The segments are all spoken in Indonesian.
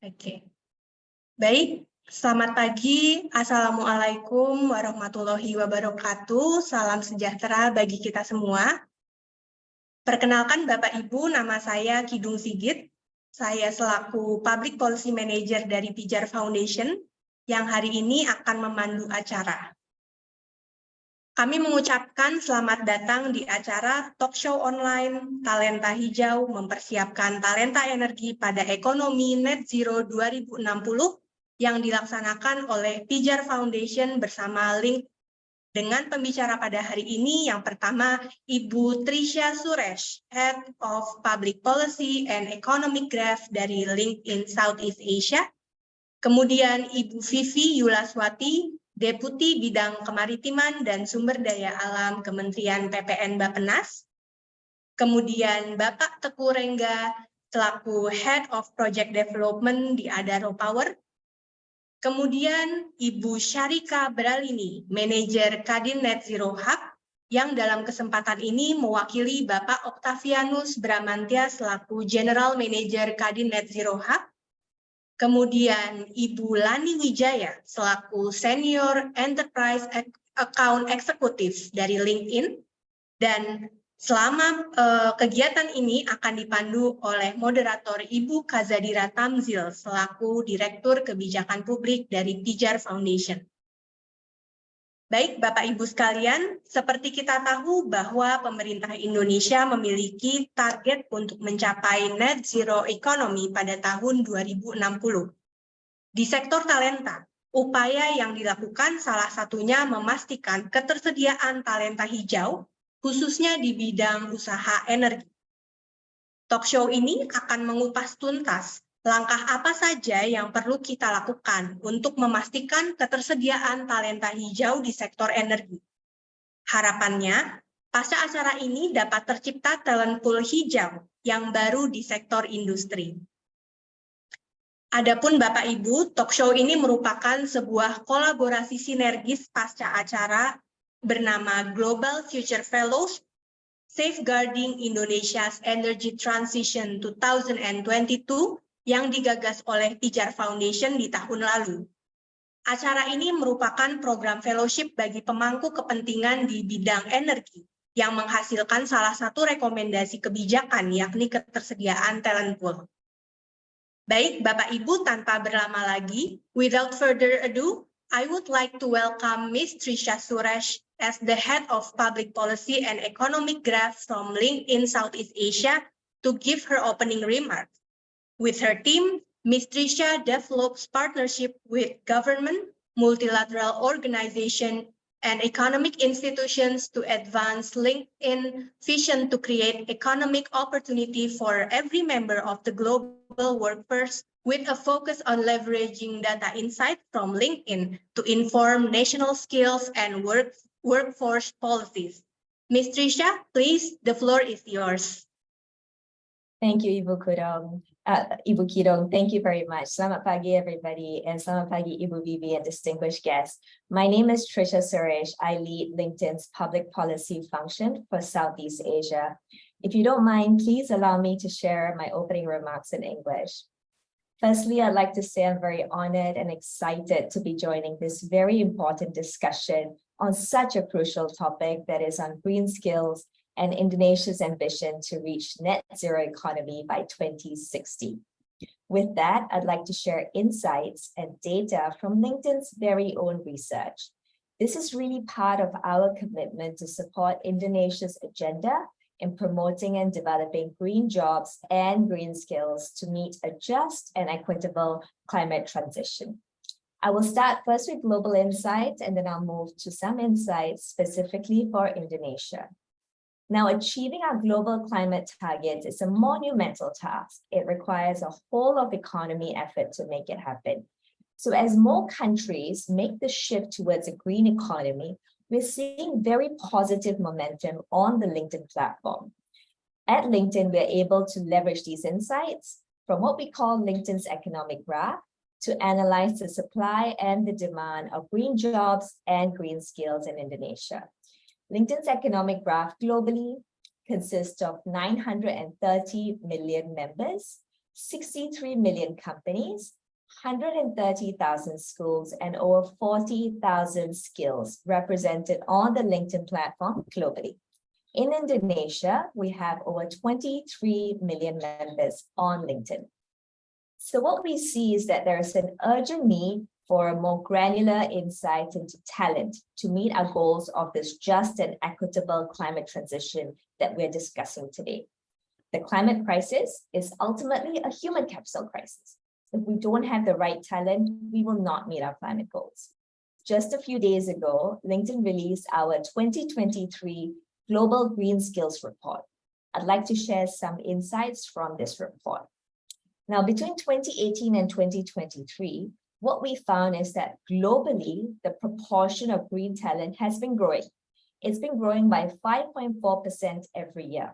Oke. Baik, selamat pagi. Assalamualaikum warahmatullahi wabarakatuh. Salam sejahtera bagi kita semua. Perkenalkan Bapak Ibu, nama saya Kidung Sigit. Saya selaku Public Policy Manager dari Pijar Foundation yang hari ini akan memandu acara. Kami mengucapkan selamat datang di acara talk show online Talenta Hijau mempersiapkan talenta energi pada ekonomi net zero 2060 yang dilaksanakan oleh Pijar Foundation bersama Link. Dengan pembicara pada hari ini yang pertama Ibu Trisha Suresh, Head of Public Policy and Economic Graph dari LinkedIn Southeast Asia. Kemudian Ibu Vivi Yulaswati, Deputi Bidang Kemaritiman dan Sumber Daya Alam Kementerian PPN Bappenas. Kemudian Bapak Teguh Rengga, selaku Head of Project Development di Adaro Power. Kemudian Ibu Syarika Beralini, Manajer Kadin Net Zero Hub, yang dalam kesempatan ini mewakili Bapak Octavianus Bramantia selaku General Manager Kadin Net Zero Hub. Kemudian Ibu Lani Wijaya selaku Senior Enterprise Account Executive dari LinkedIn, dan selama kegiatan ini akan dipandu oleh moderator Ibu Kazadira Tamzil selaku Direktur Kebijakan Publik dari Pijar Foundation. Baik Bapak Ibu sekalian, seperti kita tahu bahwa pemerintah Indonesia memiliki target untuk mencapai net zero economy pada tahun 2060. Di sektor talenta, upaya yang dilakukan salah satunya memastikan ketersediaan talenta hijau, khususnya di bidang usaha energi. Talk show ini akan mengupas tuntas langkah apa saja yang perlu kita lakukan untuk memastikan ketersediaan talenta hijau di sektor energi. Harapannya, pasca acara ini dapat tercipta talent pool hijau yang baru di sektor industri. Adapun Bapak Ibu, talk show ini merupakan sebuah kolaborasi sinergis pasca acara bernama Global Future Fellows Safeguarding Indonesia's Energy Transition 2022 yang digagas oleh Pijar Foundation di tahun lalu. Acara ini merupakan program fellowship bagi pemangku kepentingan di bidang energi yang menghasilkan salah satu rekomendasi kebijakan, yakni ketersediaan talent pool. Baik, Bapak Ibu, tanpa berlama lagi, without further ado, I would like to welcome Ms. Trisha Suresh as the Head of Public Policy and Economic Graph from LinkedIn Southeast Asia to give her opening remarks. With her team, Ms. Trisha develops partnership with government, multilateral organizations, and economic institutions to advance LinkedIn vision to create economic opportunity for every member of the global workforce with a focus on leveraging data insight from LinkedIn to inform national skills and workforce policies. Ms. Trisha, please, the floor is yours. Thank you, Ibu Kidong. Thank you very much. Selamat pagi, everybody, and selamat pagi, Ibu Vivi and distinguished guests. My name is Trisha Suresh. I lead LinkedIn's public policy function for Southeast Asia. If you don't mind, please allow me to share my opening remarks in English. Firstly, I'd like to say I'm very honored and excited to be joining this very important discussion on such a crucial topic that is on green skills and Indonesia's ambition to reach net zero economy by 2060. With that, I'd like to share insights and data from LinkedIn's very own research. This is really part of our commitment to support Indonesia's agenda in promoting and developing green jobs and green skills to meet a just and equitable climate transition. I will start first with global insights, and then I'll move to some insights specifically for Indonesia. Now, achieving our global climate targets is a monumental task. It requires a whole of economy effort to make it happen. So as more countries make the shift towards a green economy, we're seeing very positive momentum on the LinkedIn platform. At LinkedIn, we're able to leverage these insights from what we call LinkedIn's economic graph to analyze the supply and the demand of green jobs and green skills in Indonesia. LinkedIn's economic graph globally consists of 930 million members, 63 million companies, 130,000 schools, and over 40,000 skills represented on the LinkedIn platform globally. In Indonesia, we have over 23 million members on LinkedIn. So what we see is that there is an urgent need for a more granular insight into talent to meet our goals of this just and equitable climate transition that we're discussing today. The climate crisis is ultimately a human capital crisis. If we don't have the right talent, we will not meet our climate goals. Just a few days ago, LinkedIn released our 2023 Global Green Skills Report. I'd like to share some insights from this report. Now, between 2018 and 2023, what we found is that globally, the proportion of green talent has been growing. It's been growing by 5.4% every year.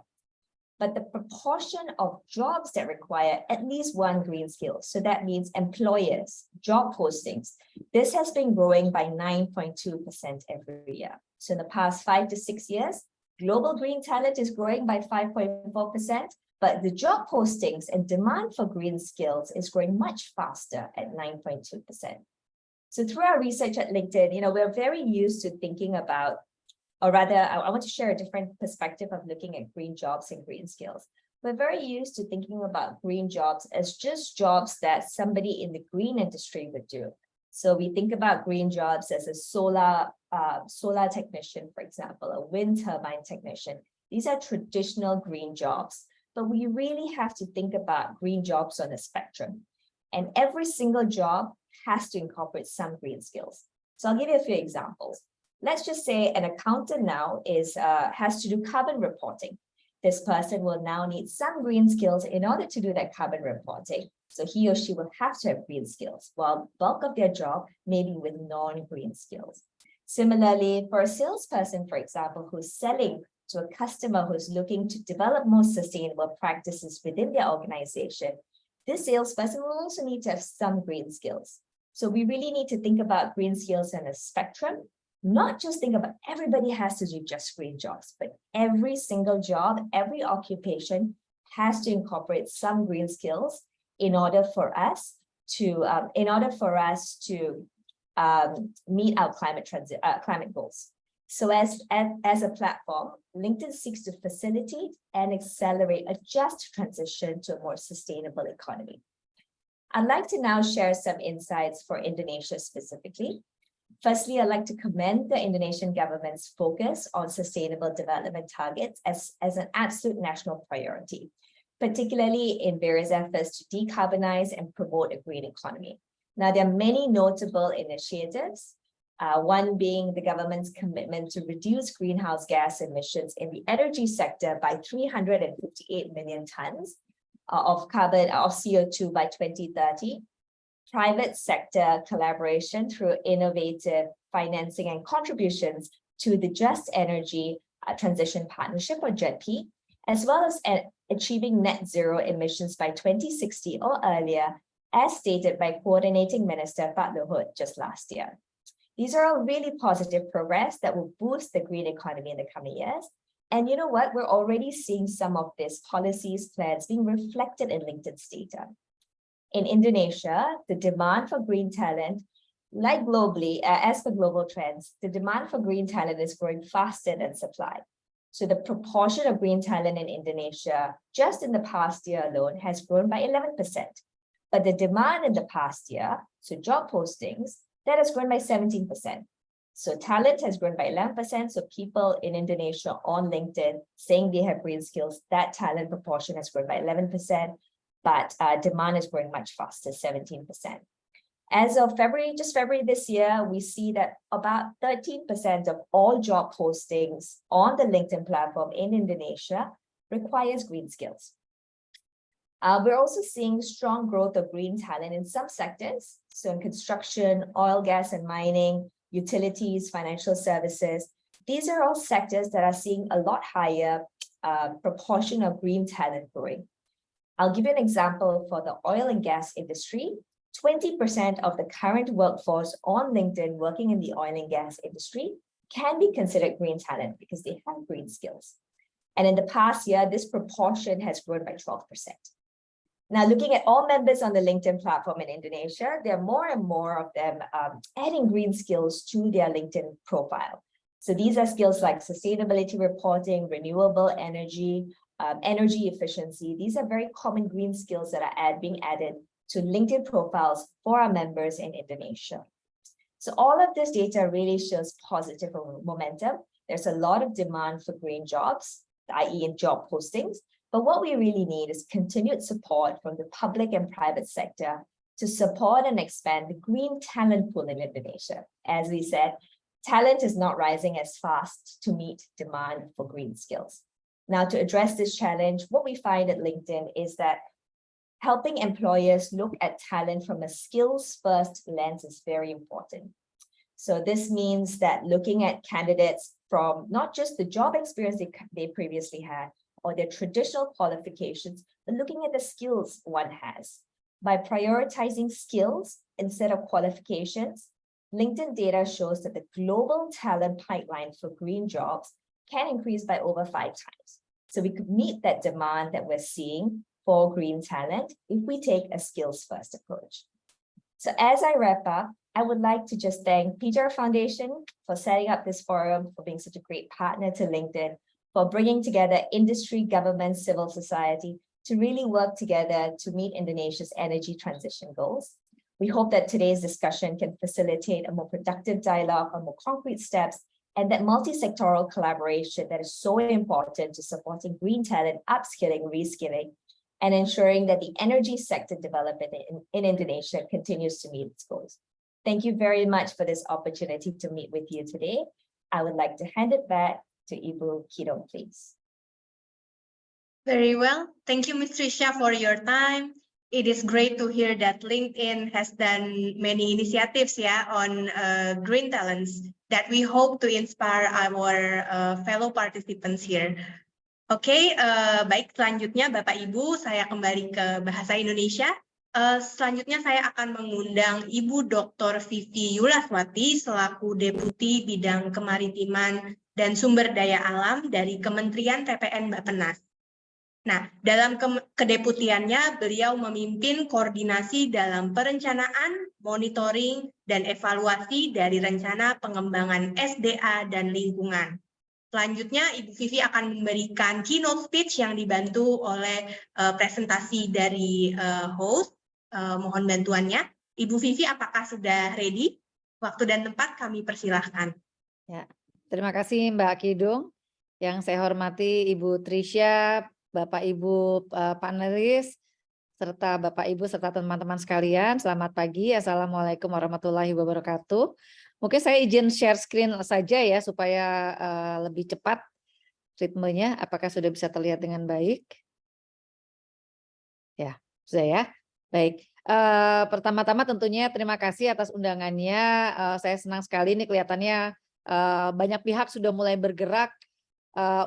But the proportion of jobs that require at least one green skill, so that means employers, job postings, this has been growing by 9.2% every year. So in the past 5 to 6 years, global green talent is growing by 5.4%, but the job postings and demand for green skills is growing much faster at 9.2%. So through our research at LinkedIn, we're very used to thinking about, or rather, I want to share a different perspective of looking at green jobs and green skills. We're very used to thinking about green jobs as just jobs that somebody in the green industry would do. So we think about green jobs as a solar technician, for example, a wind turbine technician. These are traditional green jobs, but we really have to think about green jobs on a spectrum. And every single job has to incorporate some green skills. So I'll give you a few examples. Let's just say an accountant now has to do carbon reporting. This person will now need some green skills in order to do that carbon reporting. So he or she will have to have green skills, while bulk of their job may be with non-green skills. Similarly, for a salesperson, for example, who's selling to a customer who's looking to develop more sustainable practices within their organization, this salesperson will also need to have some green skills. So we really need to think about green skills in a spectrum, not just think about everybody has to do just green jobs, but every single job, every occupation has to incorporate some green skills in order for us to meet our climate goals. So as a platform, LinkedIn seeks to facilitate and accelerate a just transition to a more sustainable economy. I'd like to now share some insights for Indonesia specifically. Firstly, I'd like to commend the Indonesian government's focus on sustainable development targets as an absolute national priority, particularly in various efforts to decarbonize and promote a green economy. Now, there are many notable initiatives, one being the government's commitment to reduce greenhouse gas emissions in the energy sector by 358 million tons of CO2 by 2030. Private sector collaboration through innovative financing and contributions to the Just Energy Transition Partnership, or JETP, as well as achieving net zero emissions by 2060 or earlier, as stated by Coordinating Minister Pak Luhut just last year. These are all really positive progress that will boost the green economy in the coming years. And you know what? We're already seeing some of these policies, plans being reflected in LinkedIn's data. In Indonesia, the demand for green talent, like globally, as per global trends, the demand for green talent is growing faster than supply. So the proportion of green talent in Indonesia, just in the past year alone, has grown by 11%. But the demand in the past year, so job postings, that has grown by 17%. So talent has grown by 11%. So people in Indonesia on LinkedIn saying they have green skills, that talent proportion has grown by 11%. But demand is growing much faster, 17%. As of February this year, we see that about 13% of all job postings on the LinkedIn platform in Indonesia requires green skills. We're also seeing strong growth of green talent in some sectors. So in construction, oil, gas and mining, utilities, financial services. These are all sectors that are seeing a lot higher proportion of green talent growing. I'll give you an example for the oil and gas industry. 20% of the current workforce on LinkedIn working in the oil and gas industry can be considered green talent because they have green skills. And in the past year, this proportion has grown by 12%. Now, looking at all members on the LinkedIn platform in Indonesia, there are more and more of them adding green skills to their LinkedIn profile. So these are skills like sustainability reporting, renewable energy, energy efficiency. These are very common green skills that are being added to LinkedIn profiles for our members in Indonesia. So all of this data really shows positive momentum. There's a lot of demand for green jobs, i.e. in job postings. But what we really need is continued support from the public and private sector to support and expand the green talent pool in Indonesia. As we said, talent is not rising as fast to meet demand for green skills. Now, to address this challenge, what we find at LinkedIn is that helping employers look at talent from a skills-first lens is very important. So this means that looking at candidates from not just the job experience they previously had, or their traditional qualifications, but looking at the skills one has. By prioritizing skills instead of qualifications, LinkedIn data shows that the global talent pipeline for green jobs can increase by over 5 times. So we could meet that demand that we're seeing for green talent if we take a skills-first approach. So as I wrap up, I would like to just thank PJR Foundation for setting up this forum, for being such a great partner to LinkedIn, for bringing together industry, government, civil society to really work together to meet Indonesia's energy transition goals. We hope that today's discussion can facilitate a more productive dialogue on more concrete steps, and that multi-sectoral collaboration that is so important to supporting green talent, upskilling, reskilling, and ensuring that the energy sector development in Indonesia continues to meet its goals. Thank you very much for this opportunity to meet with you today. I would like to hand it back to Ibu Kidong, please. Very well. Thank you, Ms. Trisha, for your time. It is great to hear that LinkedIn has done many initiatives on green talents that we hope to inspire our fellow participants here. Oke, baik, selanjutnya Bapak Ibu, saya kembali ke bahasa Indonesia. Selanjutnya saya akan mengundang Ibu Dr. Vivi Yulaswati selaku Deputi Bidang Kemaritiman dan Sumber Daya Alam dari Kementerian PPN Bappenas. Nah, dalam kedeputiannya beliau memimpin koordinasi dalam perencanaan, monitoring, dan evaluasi dari rencana pengembangan SDA dan lingkungan. Selanjutnya, Ibu Vivi akan memberikan keynote speech yang dibantu oleh presentasi dari host. Mohon bantuannya. Ibu Vivi, apakah sudah ready? Waktu dan tempat kami persilahkan. Ya, terima kasih Mbak Kidung. Yang saya hormati Ibu Trisha, Bapak Ibu panelis, serta Bapak Ibu serta teman-teman sekalian. Selamat pagi. Assalamualaikum warahmatullahi wabarakatuh. Mungkin saya izin share screen saja ya supaya lebih cepat ritmenya. Apakah sudah bisa terlihat dengan baik? Ya, sudah ya. Baik. Pertama-tama tentunya terima kasih atas undangannya. Saya senang sekali ini kelihatannya banyak pihak sudah mulai bergerak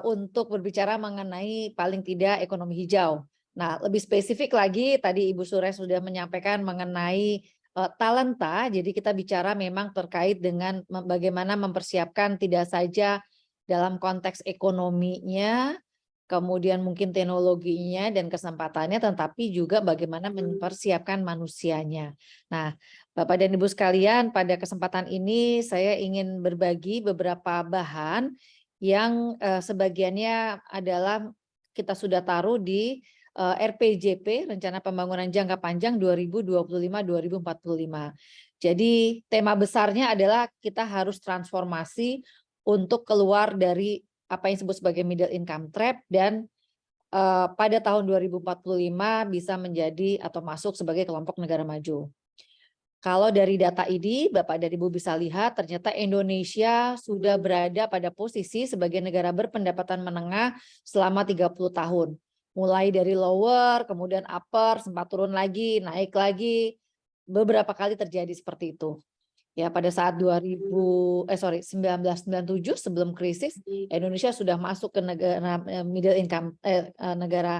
untuk berbicara mengenai paling tidak ekonomi hijau. Nah, lebih spesifik lagi tadi Ibu Suresh sudah menyampaikan mengenai talenta. Jadi kita bicara memang terkait dengan bagaimana mempersiapkan tidak saja dalam konteks ekonominya, kemudian mungkin teknologinya dan kesempatannya, tetapi juga bagaimana mempersiapkan manusianya. Nah, Bapak dan Ibu sekalian, pada kesempatan ini saya ingin berbagi beberapa bahan yang sebagiannya adalah kita sudah taruh di RPJP, Rencana Pembangunan Jangka Panjang 2025-2045. Jadi tema besarnya adalah kita harus transformasi untuk keluar dari apa yang disebut sebagai middle income trap dan pada tahun 2045 bisa menjadi atau masuk sebagai kelompok negara maju. Kalau dari data ini Bapak dan Ibu bisa lihat ternyata Indonesia sudah berada pada posisi sebagai negara berpendapatan menengah selama 30 tahun. Mulai dari lower, kemudian upper, sempat turun lagi, naik lagi, beberapa kali terjadi seperti itu. Ya, pada saat 1997 sebelum krisis Indonesia sudah masuk ke negara middle income negara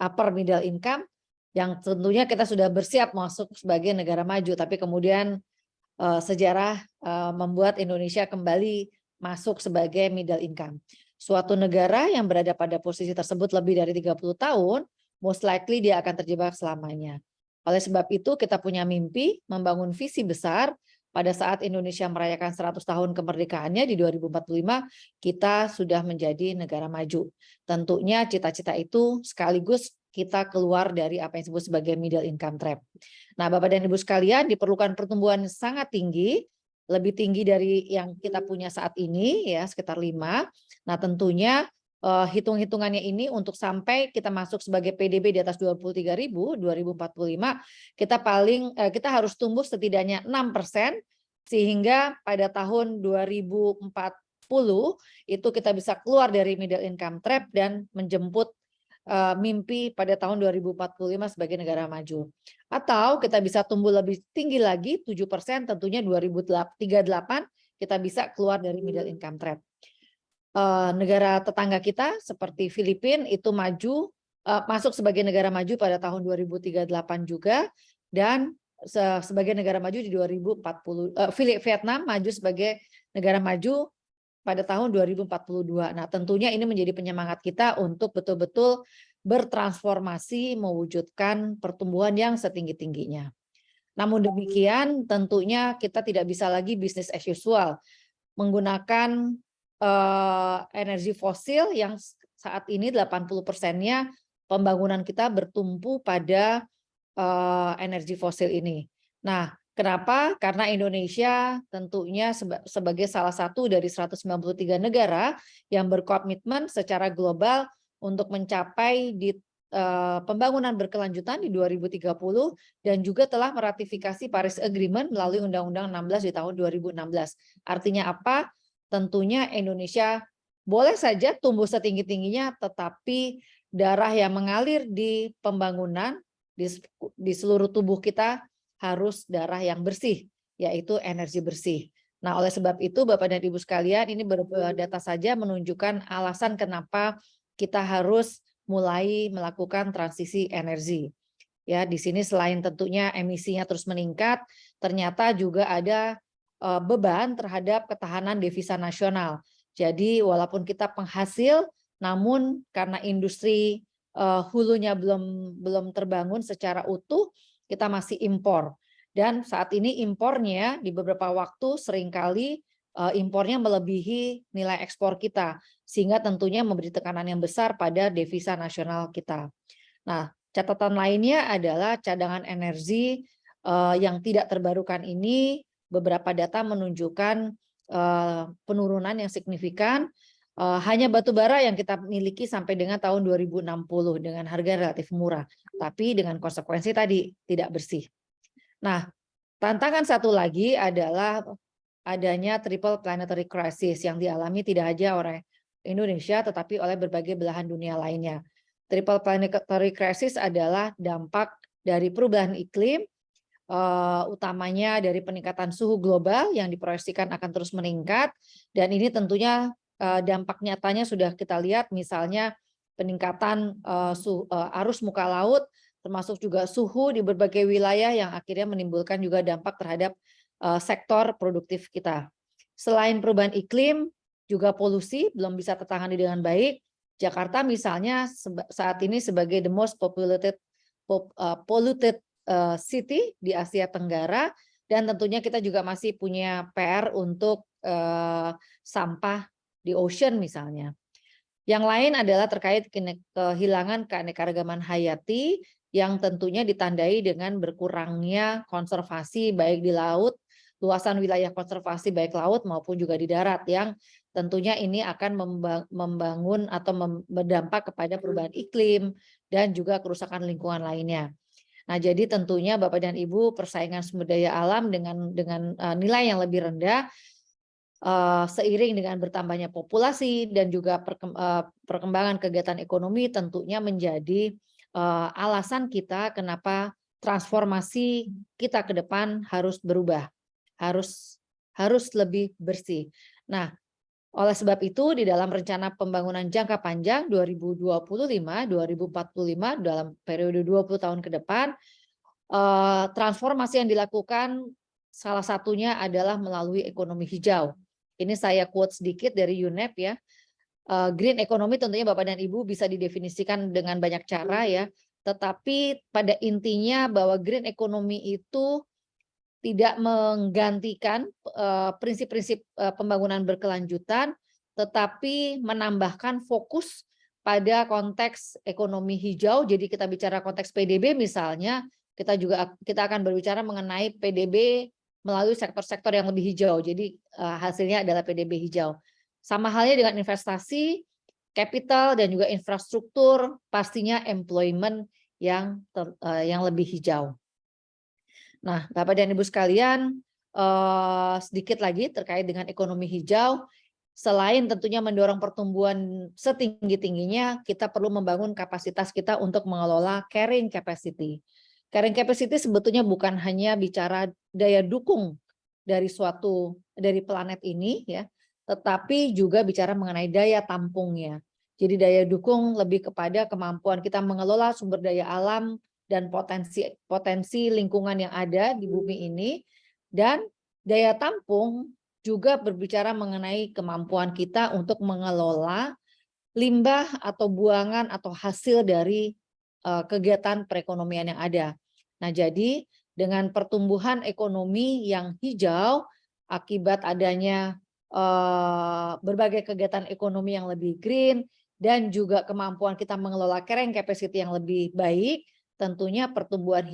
upper middle income yang tentunya kita sudah bersiap masuk sebagai negara maju, tapi kemudian sejarah membuat Indonesia kembali masuk sebagai middle income. Suatu negara yang berada pada posisi tersebut lebih dari 30 tahun most likely dia akan terjebak selamanya. Oleh sebab itu kita punya mimpi membangun visi besar pada saat Indonesia merayakan 100 tahun kemerdekaannya di 2045 kita sudah menjadi negara maju. Tentunya cita-cita itu sekaligus kita keluar dari apa yang disebut sebagai middle income trap. Nah, Bapak dan Ibu sekalian, diperlukan pertumbuhan sangat tinggi, lebih tinggi dari yang kita punya saat ini ya, sekitar 5. Nah, tentunya hitung-hitungannya ini untuk sampai kita masuk sebagai PDB di atas 23.000 2045 kita harus tumbuh setidaknya 6% sehingga pada tahun 2040 itu kita bisa keluar dari middle income trap dan menjemput mimpi pada tahun 2045 sebagai negara maju. Atau kita bisa tumbuh lebih tinggi lagi 7%, tentunya 2038 kita bisa keluar dari middle income trap. Negara tetangga kita seperti Filipina itu masuk sebagai negara maju pada tahun 2038 juga, dan sebagai negara maju di 2040. Vietnam maju sebagai negara maju pada tahun 2042. Nah, tentunya ini menjadi penyemangat kita untuk betul-betul bertransformasi mewujudkan pertumbuhan yang setinggi-tingginya. Namun demikian, tentunya kita tidak bisa lagi bisnis as usual menggunakan energi fosil yang saat ini 80%-nya pembangunan kita bertumpu pada energi fosil ini. Nah, kenapa? Karena Indonesia tentunya sebagai salah satu dari 193 negara yang berkomitmen secara global untuk mencapai di pembangunan berkelanjutan di 2030 dan juga telah meratifikasi Paris Agreement melalui Undang-Undang 16 di tahun 2016. Artinya apa? Tentunya Indonesia boleh saja tumbuh setinggi-tingginya, tetapi darah yang mengalir di pembangunan di seluruh tubuh kita harus darah yang bersih, yaitu energi bersih. Nah, oleh sebab itu Bapak dan Ibu sekalian, ini data saja menunjukkan alasan kenapa kita harus mulai melakukan transisi energi. Ya, di sini selain tentunya emisinya terus meningkat, ternyata juga ada beban terhadap ketahanan devisa nasional. Jadi walaupun kita penghasil, namun karena industri hulunya belum terbangun secara utuh, kita masih impor. Dan saat ini impornya di beberapa waktu seringkali impornya melebihi nilai ekspor kita, sehingga tentunya memberi tekanan yang besar pada devisa nasional kita. Nah, catatan lainnya adalah cadangan energi yang tidak terbarukan ini. Beberapa data menunjukkan penurunan yang signifikan. Hanya batu bara yang kita miliki sampai dengan tahun 2060 dengan harga relatif murah, tapi dengan konsekuensi tadi tidak bersih. Nah, tantangan satu lagi adalah adanya triple planetary crisis yang dialami tidak hanya oleh Indonesia tetapi oleh berbagai belahan dunia lainnya. Triple planetary crisis adalah dampak dari perubahan iklim, utamanya dari peningkatan suhu global yang diproyeksikan akan terus meningkat, dan ini tentunya dampak nyatanya sudah kita lihat, misalnya peningkatan arus muka laut, termasuk juga suhu di berbagai wilayah yang akhirnya menimbulkan juga dampak terhadap sektor produktif kita. Selain perubahan iklim, juga polusi belum bisa tertangani dengan baik. Jakarta misalnya saat ini sebagai the most polluted city di Asia Tenggara, dan tentunya kita juga masih punya PR untuk sampah di ocean misalnya. Yang lain adalah terkait kehilangan keanekaragaman hayati yang tentunya ditandai dengan berkurangnya konservasi baik di laut, luasan wilayah konservasi baik laut maupun juga di darat, yang tentunya ini akan membangun atau berdampak kepada perubahan iklim dan juga kerusakan lingkungan lainnya. Nah, jadi tentunya Bapak dan Ibu, persaingan sumber daya alam dengan nilai yang lebih rendah seiring dengan bertambahnya populasi dan juga perkembangan kegiatan ekonomi tentunya menjadi alasan kita kenapa transformasi kita ke depan harus berubah, harus lebih bersih. Nah, oleh sebab itu di dalam rencana pembangunan jangka panjang 2025-2045 dalam periode 20 tahun ke depan, transformasi yang dilakukan salah satunya adalah melalui ekonomi hijau. Ini saya quote sedikit dari UNEP ya. Green economy tentunya Bapak dan Ibu bisa didefinisikan dengan banyak cara ya. tetapi pada intinya bahwa green economy itu tidak menggantikan prinsip-prinsip pembangunan berkelanjutan, tetapi menambahkan fokus pada konteks ekonomi hijau. Jadi kita bicara konteks PDB misalnya, kita akan berbicara mengenai PDB melalui sektor-sektor yang lebih hijau. Jadi hasilnya adalah PDB hijau. Sama halnya dengan investasi, capital dan juga infrastruktur, pastinya employment yang lebih hijau. Nah, Bapak dan Ibu sekalian, sedikit lagi terkait dengan ekonomi hijau. Selain tentunya mendorong pertumbuhan setinggi-tingginya, kita perlu membangun kapasitas kita untuk mengelola carrying capacity. Carrying capacity sebetulnya bukan hanya bicara daya dukung dari planet ini, ya, tetapi juga bicara mengenai daya tampungnya. Jadi daya dukung lebih kepada kemampuan kita mengelola sumber daya alam dan potensi lingkungan yang ada di bumi ini, dan daya tampung juga berbicara mengenai kemampuan kita untuk mengelola limbah atau buangan atau hasil dari kegiatan perekonomian yang ada. Nah, jadi dengan pertumbuhan ekonomi yang hijau akibat adanya berbagai kegiatan ekonomi yang lebih green dan juga kemampuan kita mengelola carrying capacity yang lebih baik, tentunya pertumbuhan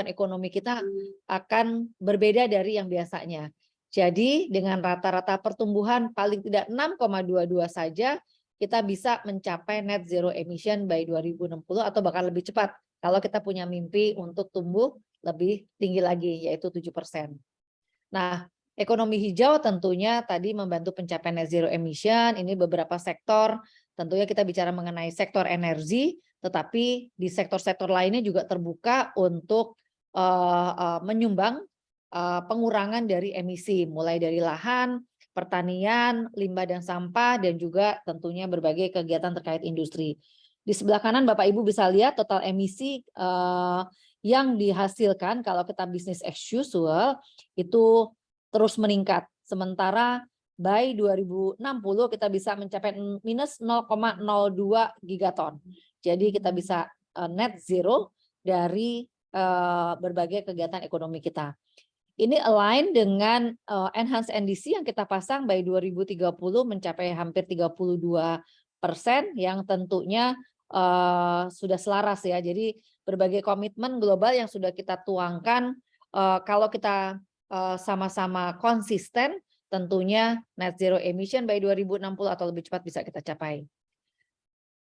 ekonomi kita akan berbeda dari yang biasanya. Jadi dengan rata-rata pertumbuhan paling tidak 6,22 saja, kita bisa mencapai net zero emission by 2060 atau bahkan lebih cepat kalau kita punya mimpi untuk tumbuh lebih tinggi lagi, yaitu 7%. Nah, ekonomi hijau tentunya tadi membantu pencapaian net zero emission. Ini beberapa sektor, tentunya kita bicara mengenai sektor energi, tetapi di sektor-sektor lainnya juga terbuka untuk menyumbang pengurangan dari emisi, mulai dari lahan, pertanian, limbah dan sampah, dan juga tentunya berbagai kegiatan terkait industri. Di sebelah kanan Bapak Ibu bisa lihat total emisi yang dihasilkan kalau kita bisnis as usual itu terus meningkat. Sementara by 2060 kita bisa mencapai minus 0,02 gigaton. Jadi kita bisa net zero dari berbagai kegiatan ekonomi kita. Ini align dengan enhanced NDC yang kita pasang by 2030 mencapai hampir 32% yang tentunya sudah selaras ya. Jadi berbagai komitmen global yang sudah kita tuangkan, kalau kita sama-sama konsisten, tentunya net zero emission by 2060 atau lebih cepat bisa kita capai.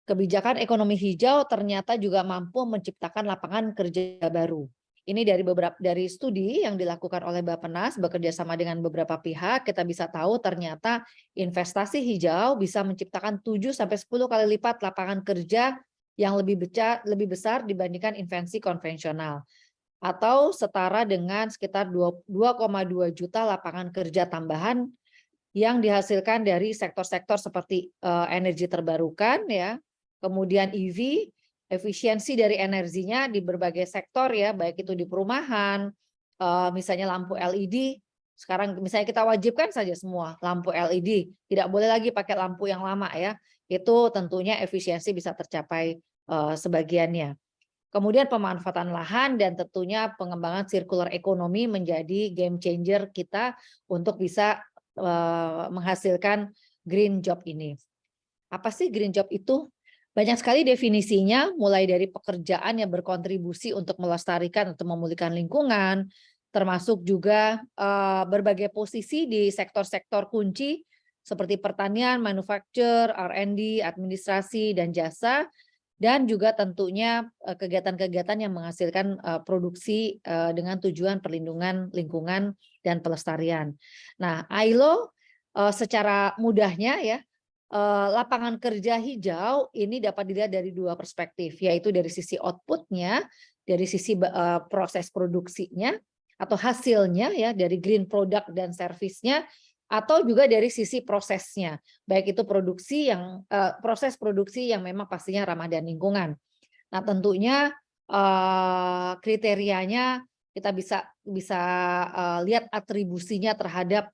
Kebijakan ekonomi hijau ternyata juga mampu menciptakan lapangan kerja baru. Ini dari studi yang dilakukan oleh Bappenas bekerja sama dengan beberapa pihak, kita bisa tahu ternyata investasi hijau bisa menciptakan 7-10 kali lipat lapangan kerja yang lebih besar dibandingkan investasi konvensional, atau setara dengan sekitar 2,2 juta lapangan kerja tambahan yang dihasilkan dari sektor-sektor seperti energi terbarukan, ya, kemudian EV, efisiensi dari energinya di berbagai sektor, ya, baik itu di perumahan, misalnya lampu LED. Sekarang misalnya kita wajibkan saja semua lampu LED, tidak boleh lagi pakai lampu yang lama, ya. Itu tentunya efisiensi bisa tercapai sebagiannya. Kemudian pemanfaatan lahan dan tentunya pengembangan circular economy menjadi game changer kita untuk bisa menghasilkan green job ini. Apa sih green job itu? Banyak sekali definisinya, mulai dari pekerjaan yang berkontribusi untuk melestarikan atau memulihkan lingkungan, termasuk juga berbagai posisi di sektor-sektor kunci seperti pertanian, manufacture, R&D, administrasi, dan jasa, dan juga tentunya kegiatan-kegiatan yang menghasilkan produksi dengan tujuan perlindungan lingkungan dan pelestarian. Nah, ILO secara mudahnya, ya, lapangan kerja hijau ini dapat dilihat dari dua perspektif, yaitu dari sisi outputnya, dari sisi proses produksinya atau hasilnya, ya, dari green product dan service-nya, atau juga dari sisi prosesnya, baik itu proses produksi yang memang pastinya ramah dan lingkungan. Nah, tentunya kriterianya kita bisa lihat atribusinya terhadap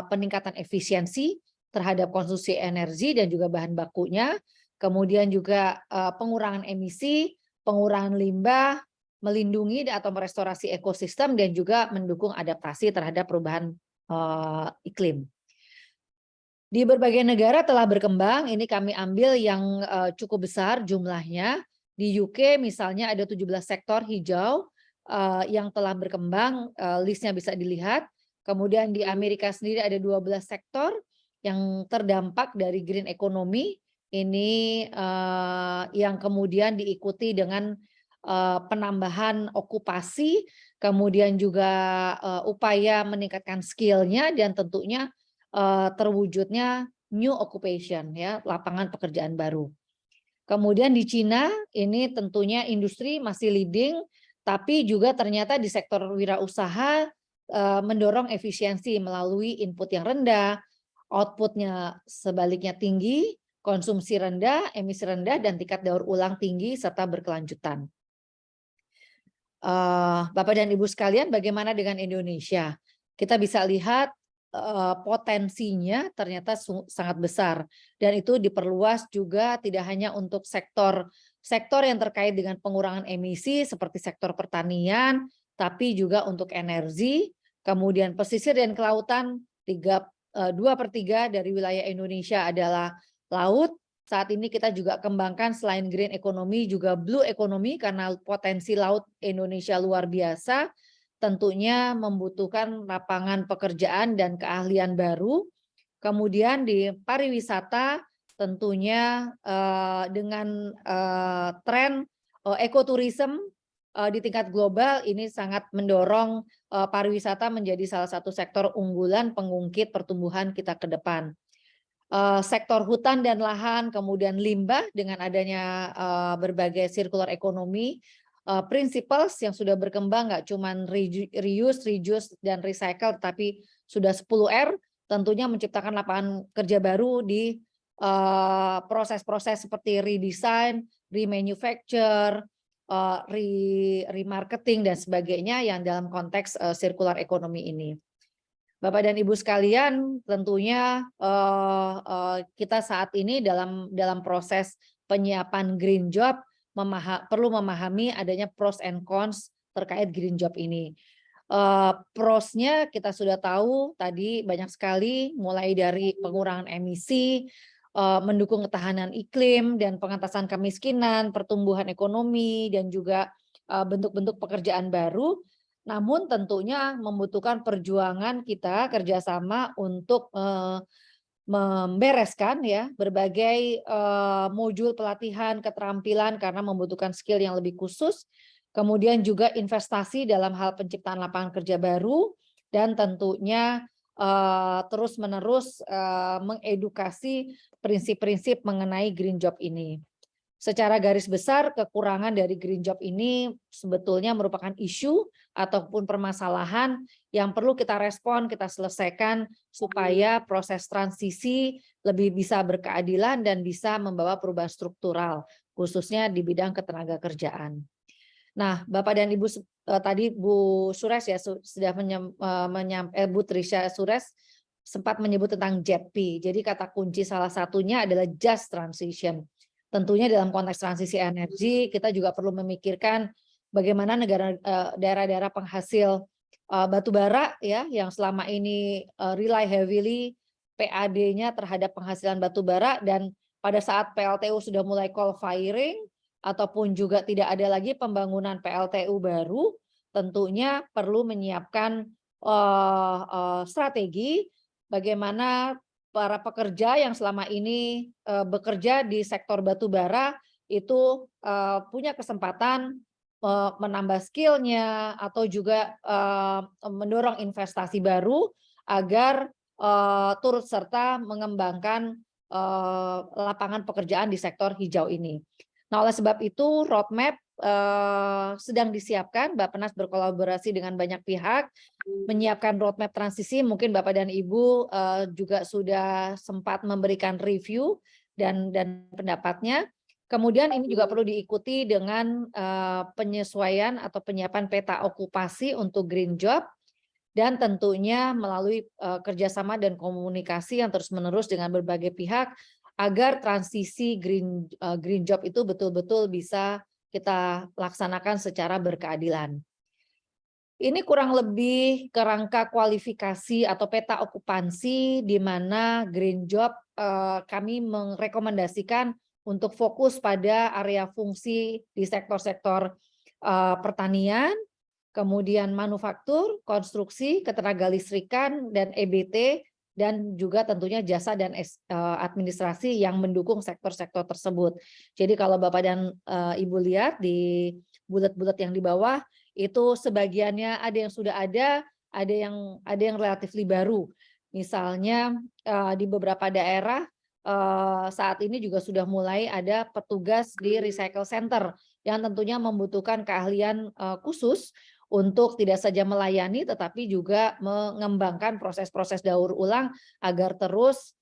peningkatan efisiensi, terhadap konsumsi energi dan juga bahan bakunya, kemudian juga pengurangan emisi, pengurangan limbah, melindungi atau merestorasi ekosistem, dan juga mendukung adaptasi terhadap perubahan iklim. Di berbagai negara telah berkembang, ini kami ambil yang cukup besar jumlahnya. Di UK misalnya ada 17 sektor hijau yang telah berkembang, listnya bisa dilihat. Kemudian di Amerika sendiri ada 12 sektor yang terdampak dari green economy. Ini yang kemudian diikuti dengan penambahan okupasi, kemudian juga upaya meningkatkan skillnya, dan tentunya terwujudnya new occupation, ya, lapangan pekerjaan baru. Kemudian di Cina ini tentunya industri masih leading, tapi juga ternyata di sektor wirausaha mendorong efisiensi melalui input yang rendah, outputnya sebaliknya tinggi, konsumsi rendah, emisi rendah, dan tingkat daur ulang tinggi serta berkelanjutan. Bapak dan Ibu sekalian, bagaimana dengan Indonesia? Kita bisa lihat potensinya ternyata sangat besar, dan itu diperluas juga tidak hanya untuk sektor yang terkait dengan pengurangan emisi seperti sektor pertanian, tapi juga untuk energi, kemudian pesisir dan kelautan. 2/3 dari wilayah Indonesia adalah laut. Saat ini kita juga kembangkan selain green economy juga blue economy, karena potensi laut Indonesia luar biasa, tentunya membutuhkan lapangan pekerjaan dan keahlian baru. Kemudian di pariwisata tentunya dengan tren ekoturism di tingkat global ini sangat mendorong pariwisata menjadi salah satu sektor unggulan pengungkit pertumbuhan kita ke depan. Sektor hutan dan lahan, kemudian limbah dengan adanya berbagai circular economy, principles yang sudah berkembang, nggak cuma reuse, reduce, dan recycle, tapi sudah 10R, tentunya menciptakan lapangan kerja baru di proses-proses seperti redesign, remanufacture, remarketing, dan sebagainya yang dalam konteks circular economy ini. Bapak dan Ibu sekalian, tentunya kita saat ini dalam proses penyiapan green job perlu memahami adanya pros and cons terkait green job ini. Prosnya kita sudah tahu tadi banyak sekali, mulai dari pengurangan emisi, mendukung ketahanan iklim dan pengentasan kemiskinan, pertumbuhan ekonomi, dan juga bentuk-bentuk pekerjaan baru. Namun tentunya membutuhkan perjuangan kita kerjasama untuk membereskan, ya, berbagai modul pelatihan keterampilan karena membutuhkan skill yang lebih khusus, kemudian juga investasi dalam hal penciptaan lapangan kerja baru, dan tentunya terus-menerus mengedukasi prinsip-prinsip mengenai green job ini. Secara garis besar, kekurangan dari green job ini sebetulnya merupakan isu ataupun permasalahan yang perlu kita respon, kita selesaikan supaya proses transisi lebih bisa berkeadilan dan bisa membawa perubahan struktural, khususnya di bidang ketenaga kerjaan. Nah, Bapak dan Ibu, tadi Bu Suresh ya sudah Bu Trisha Suresh sempat menyebut tentang JETP. Jadi kata kunci salah satunya adalah just transition. Tentunya dalam konteks transisi energi kita juga perlu memikirkan bagaimana daerah-daerah penghasil batu bara, ya, yang selama ini rely heavily PAD-nya terhadap penghasilan batu bara, dan pada saat PLTU sudah mulai coal firing ataupun juga tidak ada lagi pembangunan PLTU baru, tentunya perlu menyiapkan strategi bagaimana para pekerja yang selama ini bekerja di sektor batu bara itu punya kesempatan menambah skillnya atau juga mendorong investasi baru agar turut serta mengembangkan lapangan pekerjaan di sektor hijau ini. Nah, oleh sebab itu roadmap sedang disiapkan. Bappenas berkolaborasi dengan banyak pihak menyiapkan roadmap transisi. Mungkin Bapak dan Ibu juga sudah sempat memberikan review dan pendapatnya. Kemudian ini juga perlu diikuti dengan penyesuaian atau penyiapan peta okupasi untuk green job, dan tentunya melalui kerjasama dan komunikasi yang terus-menerus dengan berbagai pihak agar transisi green job itu betul-betul bisa kita laksanakan secara berkeadilan. Ini kurang lebih kerangka kualifikasi atau peta okupansi di mana green job kami merekomendasikan untuk fokus pada area fungsi di sektor-sektor pertanian, kemudian manufaktur, konstruksi, ketenagalistrikan, dan EBT, dan juga tentunya jasa dan administrasi yang mendukung sektor-sektor tersebut. Jadi kalau Bapak dan Ibu lihat di bulat-bulat yang di bawah, itu sebagiannya ada yang sudah ada yang relatif baru. Misalnya di beberapa daerah saat ini juga sudah mulai ada petugas di recycle center yang tentunya membutuhkan keahlian khusus untuk tidak saja melayani tetapi juga mengembangkan proses-proses daur ulang agar terus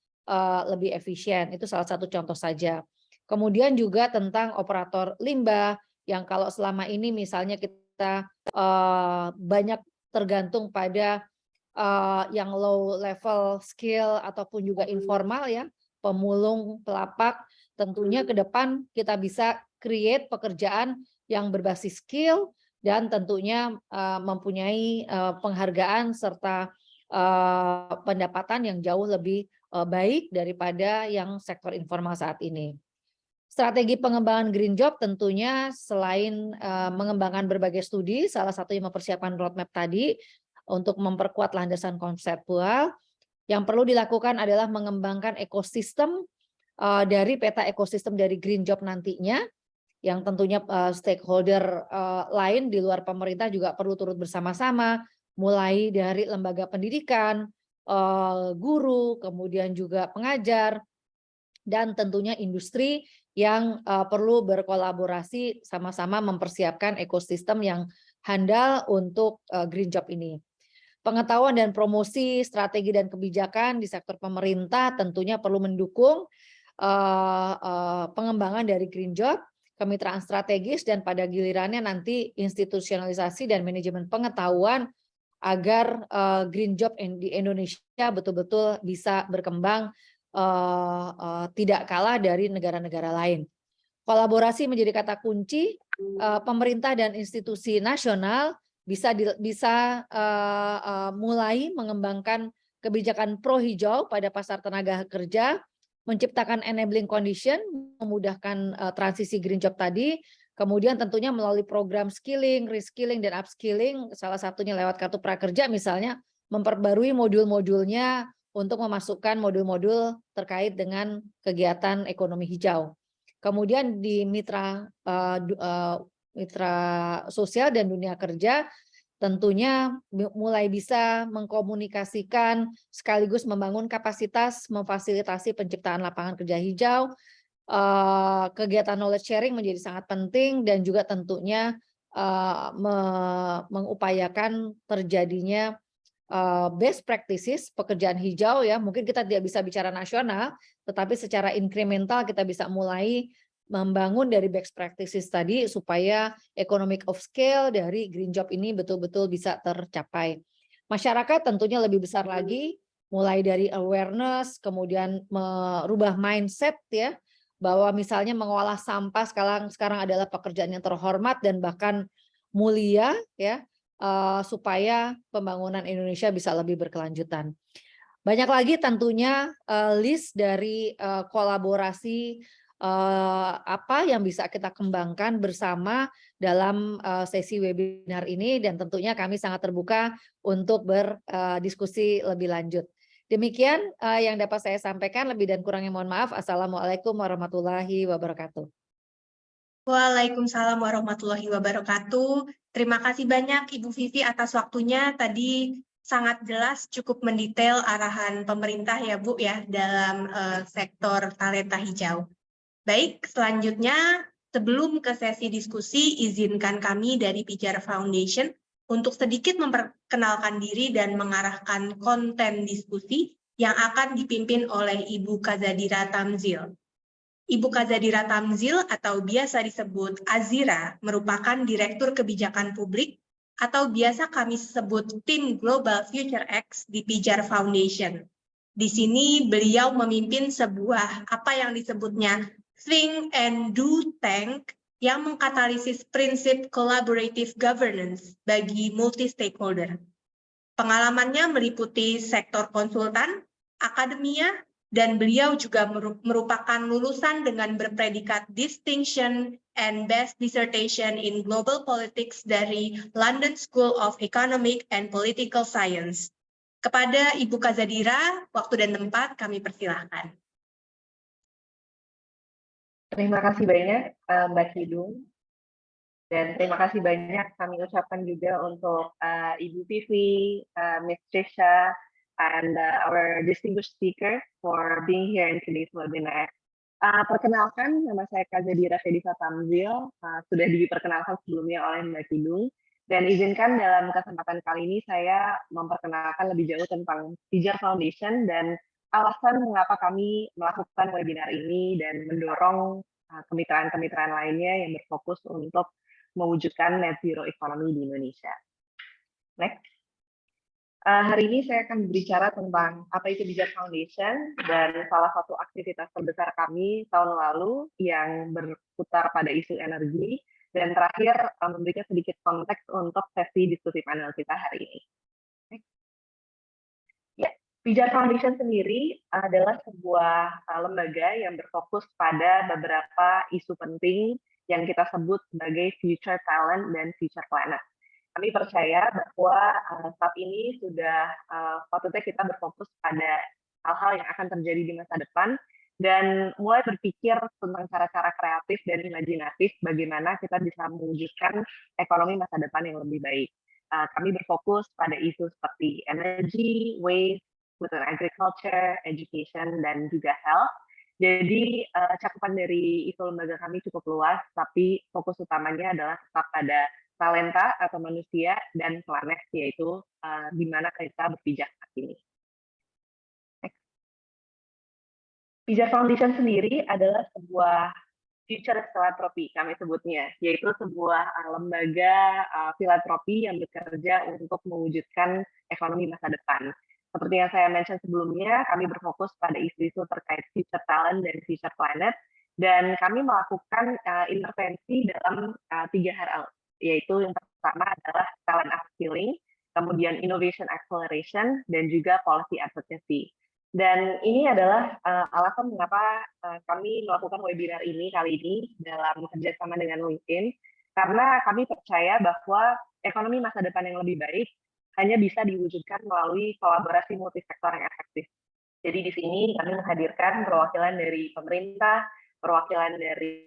lebih efisien. Itu salah satu contoh saja. Kemudian juga tentang operator limbah yang kalau selama ini misalnya kita banyak tergantung pada yang low level skill ataupun juga informal ya, pemulung, pelapak, tentunya ke depan kita bisa create pekerjaan yang berbasis skill dan tentunya mempunyai penghargaan serta pendapatan yang jauh lebih baik daripada yang sektor informal saat ini. Strategi pengembangan green job tentunya selain mengembangkan berbagai studi, salah satunya mempersiapkan roadmap tadi untuk memperkuat landasan konseptual. Yang perlu dilakukan adalah mengembangkan ekosistem dari peta ekosistem dari green job nantinya, yang tentunya stakeholder lain di luar pemerintah juga perlu turut bersama-sama, mulai dari lembaga pendidikan, guru, kemudian juga pengajar, dan tentunya industri yang perlu berkolaborasi sama-sama mempersiapkan ekosistem yang handal untuk green job ini. Pengetahuan dan promosi strategi dan kebijakan di sektor pemerintah tentunya perlu mendukung pengembangan dari green job, kemitraan strategis, dan pada gilirannya nanti institusionalisasi dan manajemen pengetahuan agar green job di Indonesia betul-betul bisa berkembang tidak kalah dari negara-negara lain. Kolaborasi menjadi kata kunci. Pemerintah dan institusi nasional bisa mulai mengembangkan kebijakan pro hijau pada pasar tenaga kerja, menciptakan enabling condition, memudahkan transisi green job tadi, kemudian tentunya melalui program skilling, reskilling, dan upskilling, salah satunya lewat kartu prakerja misalnya, memperbarui modul-modulnya untuk memasukkan modul-modul terkait dengan kegiatan ekonomi hijau. Kemudian di mitra sosial dan dunia kerja, tentunya mulai bisa mengkomunikasikan sekaligus membangun kapasitas memfasilitasi penciptaan lapangan kerja hijau. Kegiatan knowledge sharing menjadi sangat penting dan juga tentunya mengupayakan terjadinya best practices pekerjaan hijau ya. Mungkin kita tidak bisa bicara nasional, tetapi secara incremental kita bisa mulai membangun dari best practices tadi supaya economic of scale dari green job ini betul-betul bisa tercapai. Masyarakat tentunya lebih besar lagi, mulai dari awareness, kemudian merubah mindset ya, bahwa misalnya mengolah sampah sekarang adalah pekerjaan yang terhormat dan bahkan mulia ya, supaya pembangunan Indonesia bisa lebih berkelanjutan. Banyak lagi tentunya list dari kolaborasi apa yang bisa kita kembangkan bersama dalam sesi webinar ini, dan tentunya kami sangat terbuka untuk berdiskusi lebih lanjut. Demikian yang dapat saya sampaikan, lebih dan kurangnya mohon maaf. Assalamualaikum warahmatullahi wabarakatuh. Waalaikumsalam warahmatullahi wabarakatuh. Terima kasih banyak Ibu Vivi atas waktunya. Tadi sangat jelas, cukup mendetail arahan pemerintah ya Bu ya dalam sektor talenta hijau. Baik, selanjutnya sebelum ke sesi diskusi, izinkan kami dari Pijar Foundation untuk sedikit memperkenalkan diri dan mengarahkan konten diskusi yang akan dipimpin oleh Ibu Kazadira Tamzil. Ibu Kazadira Tamzil atau biasa disebut Azira merupakan Direktur Kebijakan Publik atau biasa kami sebut Tim Global Future X di Pijar Foundation. Di sini beliau memimpin sebuah apa yang disebutnya Think and Do Tank yang mengkatalisis prinsip collaborative governance bagi multi-stakeholder. Pengalamannya meliputi sektor konsultan, akademia, dan beliau juga merupakan lulusan dengan berpredikat Distinction and Best Dissertation in Global Politics dari London School of Economic and Political Science. Kepada Ibu Kazadira, waktu dan tempat kami persilahkan. Terima kasih banyak Mbak Kidung. Dan terima kasih banyak kami ucapkan juga untuk Ibu Vivi, Ms. Trisha, and our distinguished speaker for being here in today's webinar. Perkenalkan, nama saya Kazadira Fediva Tamzil, sudah diperkenalkan sebelumnya oleh Mbak Kidung, dan izinkan dalam kesempatan kali ini saya memperkenalkan lebih jauh tentang Pijar Foundation dan alasan mengapa kami melakukan webinar ini dan mendorong kemitraan-kemitraan lainnya yang berfokus untuk mewujudkan net zero economy di Indonesia. Next. Hari ini saya akan berbicara tentang apa itu Pijar Foundation dan salah satu aktivitas terbesar kami tahun lalu yang berputar pada isu energi, dan terakhir memberikan sedikit konteks untuk sesi diskusi panel kita hari ini. Ya, Pijar Foundation sendiri adalah sebuah lembaga yang berfokus pada beberapa isu penting yang kita sebut sebagai future talent dan future planet. Kami percaya bahwa saat ini sudah patutnya kita berfokus pada hal-hal yang akan terjadi di masa depan dan mulai berpikir tentang cara-cara kreatif dan imajinatif bagaimana kita bisa mewujudkan ekonomi masa depan yang lebih baik. Kami berfokus pada isu seperti energy, waste, food and agriculture, education, dan juga health. Jadi cakupan dari isu lembaga kami cukup luas, tapi fokus utamanya adalah tetap pada talenta atau manusia dan planet, yaitu di mana kita berpijak saat ini. Pijar Foundation sendiri adalah sebuah future philanthropy kami sebutnya, yaitu sebuah lembaga filantropi yang bekerja untuk mewujudkan ekonomi masa depan. Seperti yang saya mention sebelumnya, kami berfokus pada isu-isu terkait future talent dan future planet, dan kami melakukan intervensi dalam 3 hal, yaitu yang pertama adalah talent upskilling, kemudian innovation acceleration, dan juga policy advocacy. Dan ini adalah alasan mengapa kami melakukan webinar ini kali ini dalam kerjasama dengan LinkedIn, karena kami percaya bahwa ekonomi masa depan yang lebih baik hanya bisa diwujudkan melalui kolaborasi multisektor yang efektif. Jadi di sini kami menghadirkan perwakilan dari pemerintah, perwakilan dari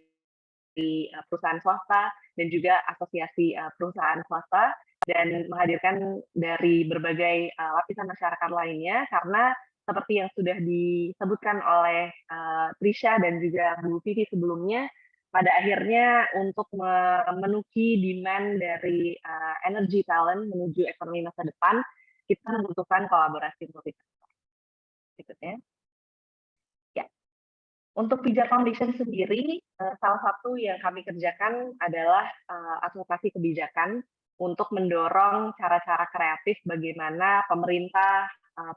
perusahaan swasta, dan juga asosiasi perusahaan swasta, dan menghadirkan dari berbagai lapisan masyarakat lainnya, karena seperti yang sudah disebutkan oleh Trisha dan juga Bu Vivi sebelumnya, pada akhirnya untuk memenuhi demand dari energy talent menuju ekonomi masa depan, kita membutuhkan kolaborasi multisektor. Berikutnya. Ya. Untuk Pijar Foundation sendiri, salah satu yang kami kerjakan adalah advokasi kebijakan untuk mendorong cara-cara kreatif bagaimana pemerintah,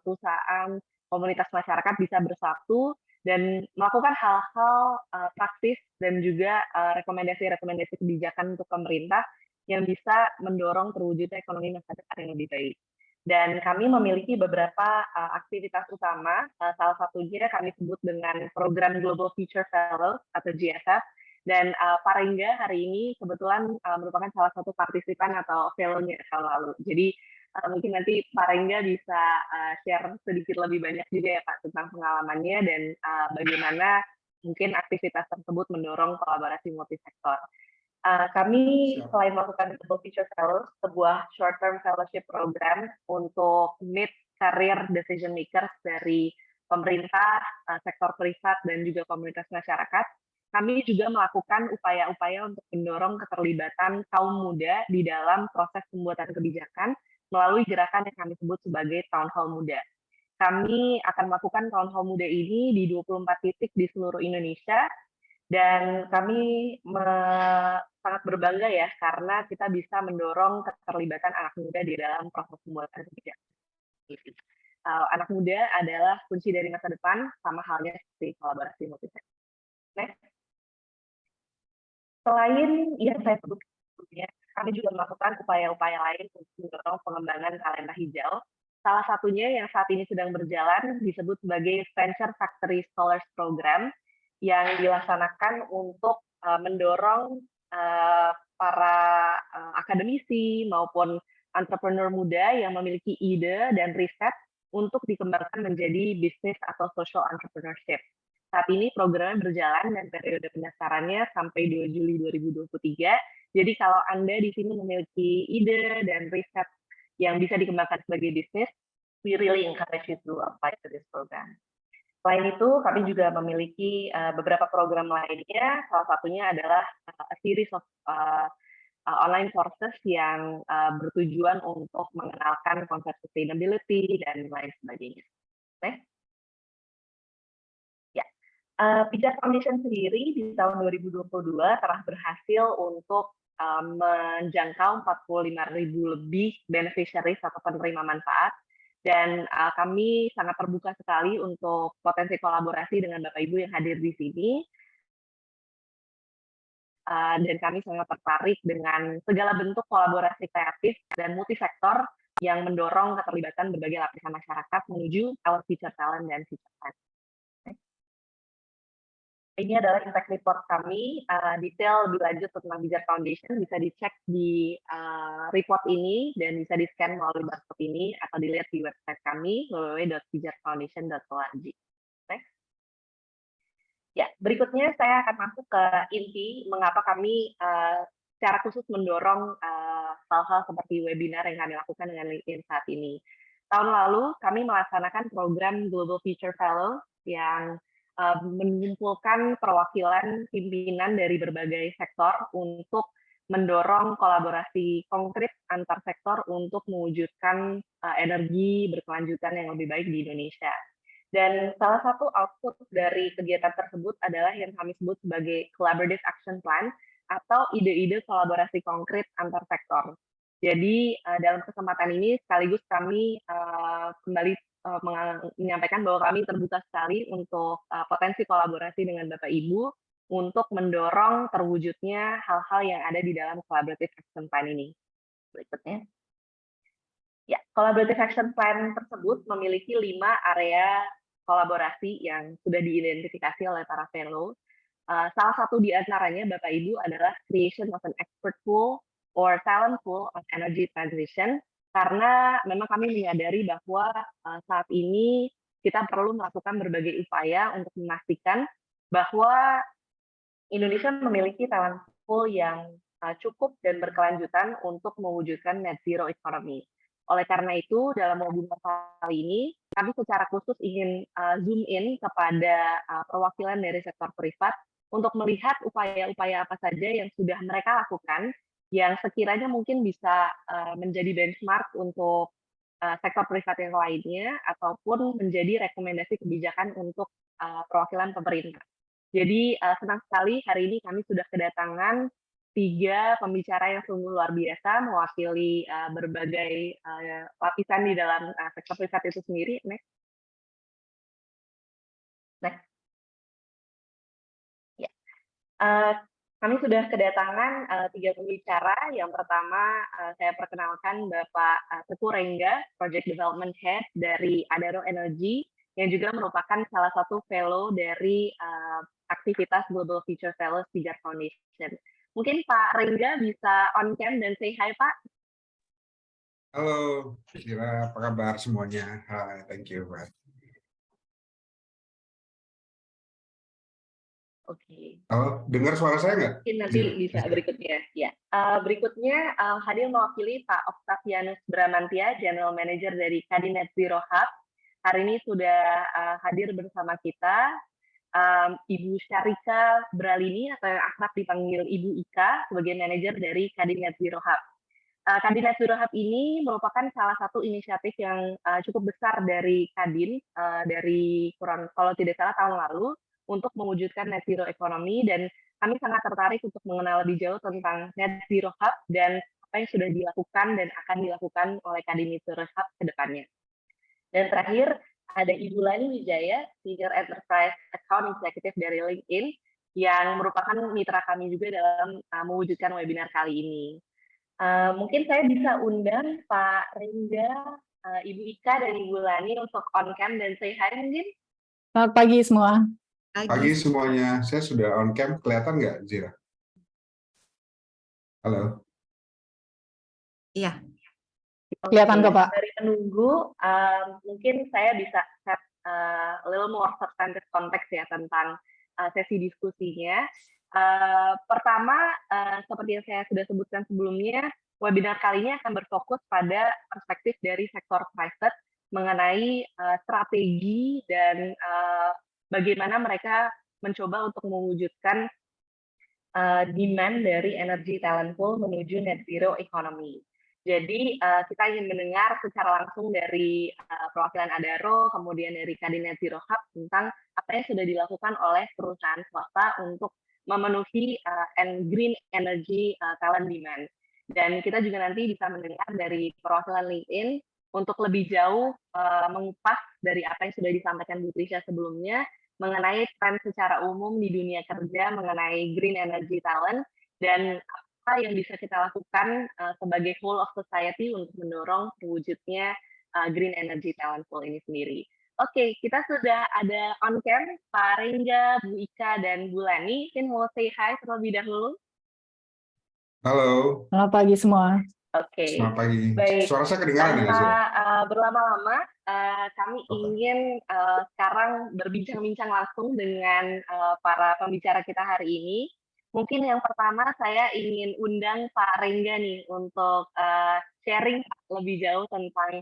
perusahaan, komunitas masyarakat bisa bersatu dan melakukan hal-hal praktis dan juga rekomendasi-rekomendasi kebijakan untuk pemerintah yang bisa mendorong terwujudnya ekonomi masa depan yang lebih baik. Dan kami memiliki beberapa aktivitas utama, salah satunya kami sebut dengan program Global Future Fellows atau GFF, dan Pak Rengga hari ini kebetulan merupakan salah satu partisipan atau fellow-nya tahun lalu. Jadi mungkin nanti Pak Rengga bisa share sedikit lebih banyak juga ya Pak tentang pengalamannya dan bagaimana mungkin aktivitas tersebut mendorong kolaborasi multisektor. Kami selain melakukan Global Future Fellows, sebuah short-term fellowship program untuk mid-career decision makers dari pemerintah, sektor privat, dan juga komunitas masyarakat, kami juga melakukan upaya-upaya untuk mendorong keterlibatan kaum muda di dalam proses pembuatan kebijakan melalui gerakan yang kami sebut sebagai Town Hall Muda. Kami akan melakukan Town Hall Muda ini di 24 titik di seluruh Indonesia, dan kami sangat berbangga ya, karena kita bisa mendorong keterlibatan anak muda di dalam proses pembuatan kebijakan. anak muda adalah kunci dari masa depan, sama halnya seperti kolaborasi multisektor. Next. Selain yang saya sebutkan sebelumnya, kami juga melakukan upaya-upaya lain untuk mendorong pengembangan talenta hijau. Salah satunya yang saat ini sedang berjalan disebut sebagai Venture Factory Scholars Program yang dilaksanakan untuk mendorong para akademisi maupun entrepreneur muda yang memiliki ide dan riset untuk dikembangkan menjadi bisnis atau social entrepreneurship. Saat ini programnya berjalan dan periode pendaftarannya sampai 2 Juli 2023. Jadi kalau Anda di sini memiliki ide dan riset yang bisa dikembangkan sebagai bisnis, we really encourage you to apply to this program. Selain itu, kami juga memiliki beberapa program lainnya. Salah satunya adalah a series of online courses yang bertujuan untuk mengenalkan konsep sustainability dan lain sebagainya. Next. Ya, Pijat Foundation sendiri di tahun 2022 telah berhasil untuk menjangkau 45.000 lebih beneficiaries atau penerima manfaat, dan kami sangat terbuka sekali untuk potensi kolaborasi dengan Bapak Ibu yang hadir di sini. Dan kami sangat tertarik dengan segala bentuk kolaborasi kreatif dan multisektor yang mendorong keterlibatan berbagai lapisan masyarakat menuju our future talent dan future plan. Ini adalah impact report kami, detail lebih lanjut tentang Pijat Foundation bisa dicek di report ini dan bisa di-scan melalui barcode ini atau dilihat di website kami www.pijatfoundation.org. Ya, berikutnya saya akan masuk ke inti mengapa kami secara khusus mendorong hal-hal seperti webinar yang kami lakukan dengan LinkedIn saat ini. Tahun lalu kami melaksanakan program Global Future Fellow yang mengumpulkan perwakilan pimpinan dari berbagai sektor untuk mendorong kolaborasi konkret antar sektor untuk mewujudkan energi berkelanjutan yang lebih baik di Indonesia. Dan salah satu output dari kegiatan tersebut adalah yang kami sebut sebagai Collaborative Action Plan atau ide-ide kolaborasi konkret antar sektor. Jadi dalam kesempatan ini sekaligus kami kembali menyampaikan bahwa kami terbuka sekali untuk potensi kolaborasi dengan Bapak Ibu untuk mendorong terwujudnya hal-hal yang ada di dalam Collaborative Action Plan ini. Berikutnya. Ya, Collaborative Action Plan tersebut memiliki 5 area kolaborasi yang sudah diidentifikasi oleh para fellow. Salah satu di antaranya, Bapak Ibu, adalah creation of an expert pool or talent pool of energy transition, karena memang kami menyadari bahwa saat ini kita perlu melakukan berbagai upaya untuk memastikan bahwa Indonesia memiliki talent pool yang cukup dan berkelanjutan untuk mewujudkan net zero economy. Oleh karena itu, dalam webinar kali ini, kami secara khusus ingin zoom in kepada perwakilan dari sektor privat untuk melihat upaya-upaya apa saja yang sudah mereka lakukan, yang sekiranya mungkin bisa menjadi benchmark untuk sektor privat yang lainnya, ataupun menjadi rekomendasi kebijakan untuk perwakilan pemerintah. Jadi senang sekali hari ini kami sudah kedatangan 3 pembicara yang sungguh luar biasa mewakili berbagai lapisan di dalam sektor privat itu sendiri. Next. Ya. Kami sudah kedatangan 3 pembicara. Yang pertama saya perkenalkan Bapak Teguh Rengga, Project Development Head dari Adaro Energy, yang juga merupakan salah satu fellow dari aktivitas Global Future Fellows Pijat Foundation. Mungkin Pak Rengga bisa on cam dan say hi, Pak. Halo, Kira, apa kabar semuanya? Hai, thank you, Pak. Oke. Halo, dengar suara saya nggak? Mungkin nanti bisa berikutnya. Ya. Berikutnya hadir mewakili Pak Octavianus Bramantia, General Manager dari Kadin Net Zero Hub. Hari ini sudah hadir bersama kita Ibu Syarika Bralini atau yang akrab dipanggil Ibu Ika sebagai manajer dari Kadin Net Zero Hub. Kadin Net Zero Hub ini merupakan salah satu inisiatif yang cukup besar dari Kadin dari kurang kalau tidak salah tahun lalu untuk mewujudkan net zero economy, dan kami sangat tertarik untuk mengenal lebih jauh tentang Net Zero Hub dan apa yang sudah dilakukan dan akan dilakukan oleh Kadin Net Zero Hub ke depannya. Dan terakhir, ada Ibu Lani Wijaya, Senior Enterprise Account Executive dari LinkedIn, yang merupakan mitra kami juga dalam mewujudkan webinar kali ini. Mungkin saya bisa undang Pak Rengga, Ibu Ika, dan Ibu Lani untuk on cam dan say hi mungkin. Selamat pagi semua. Pagi semuanya, saya sudah on cam, kelihatan nggak Zira? Halo. Iya. Kelihatan kok, Pak. Dari menunggu, mungkin saya bisa set a little more substantive context ya tentang sesi diskusinya. Pertama, seperti yang saya sudah sebutkan sebelumnya, webinar kali ini akan berfokus pada perspektif dari sektor private mengenai strategi dan bagaimana mereka mencoba untuk mewujudkan demand dari energy talent pool menuju net zero economy. Jadi kita ingin mendengar secara langsung dari perwakilan Adaro, kemudian dari Kadin Net Zero Hub tentang apa yang sudah dilakukan oleh perusahaan swasta untuk memenuhi green energy talent demand. Dan kita juga nanti bisa mendengar dari perwakilan LinkedIn untuk lebih jauh mengupas dari apa yang sudah disampaikan Bu Trisha sebelumnya mengenai tren secara umum di dunia kerja mengenai green energy talent dan apa yang bisa kita lakukan sebagai whole of society untuk mendorong terwujudnya green energy talent pool ini sendiri. Oke, kita sudah ada on cam Pak Rengga, Bu Ika, dan Bu Lani. Mungkin mau say hi terlebih dahulu. Halo. Selamat pagi semua. Oke. Selamat pagi. Baik. Suara saya kedengaran ya, Zira? Tanpa berlama-lama, kami ingin sekarang berbincang-bincang langsung dengan para pembicara kita hari ini. Mungkin yang pertama saya ingin undang Pak Rengga nih untuk sharing lebih jauh tentang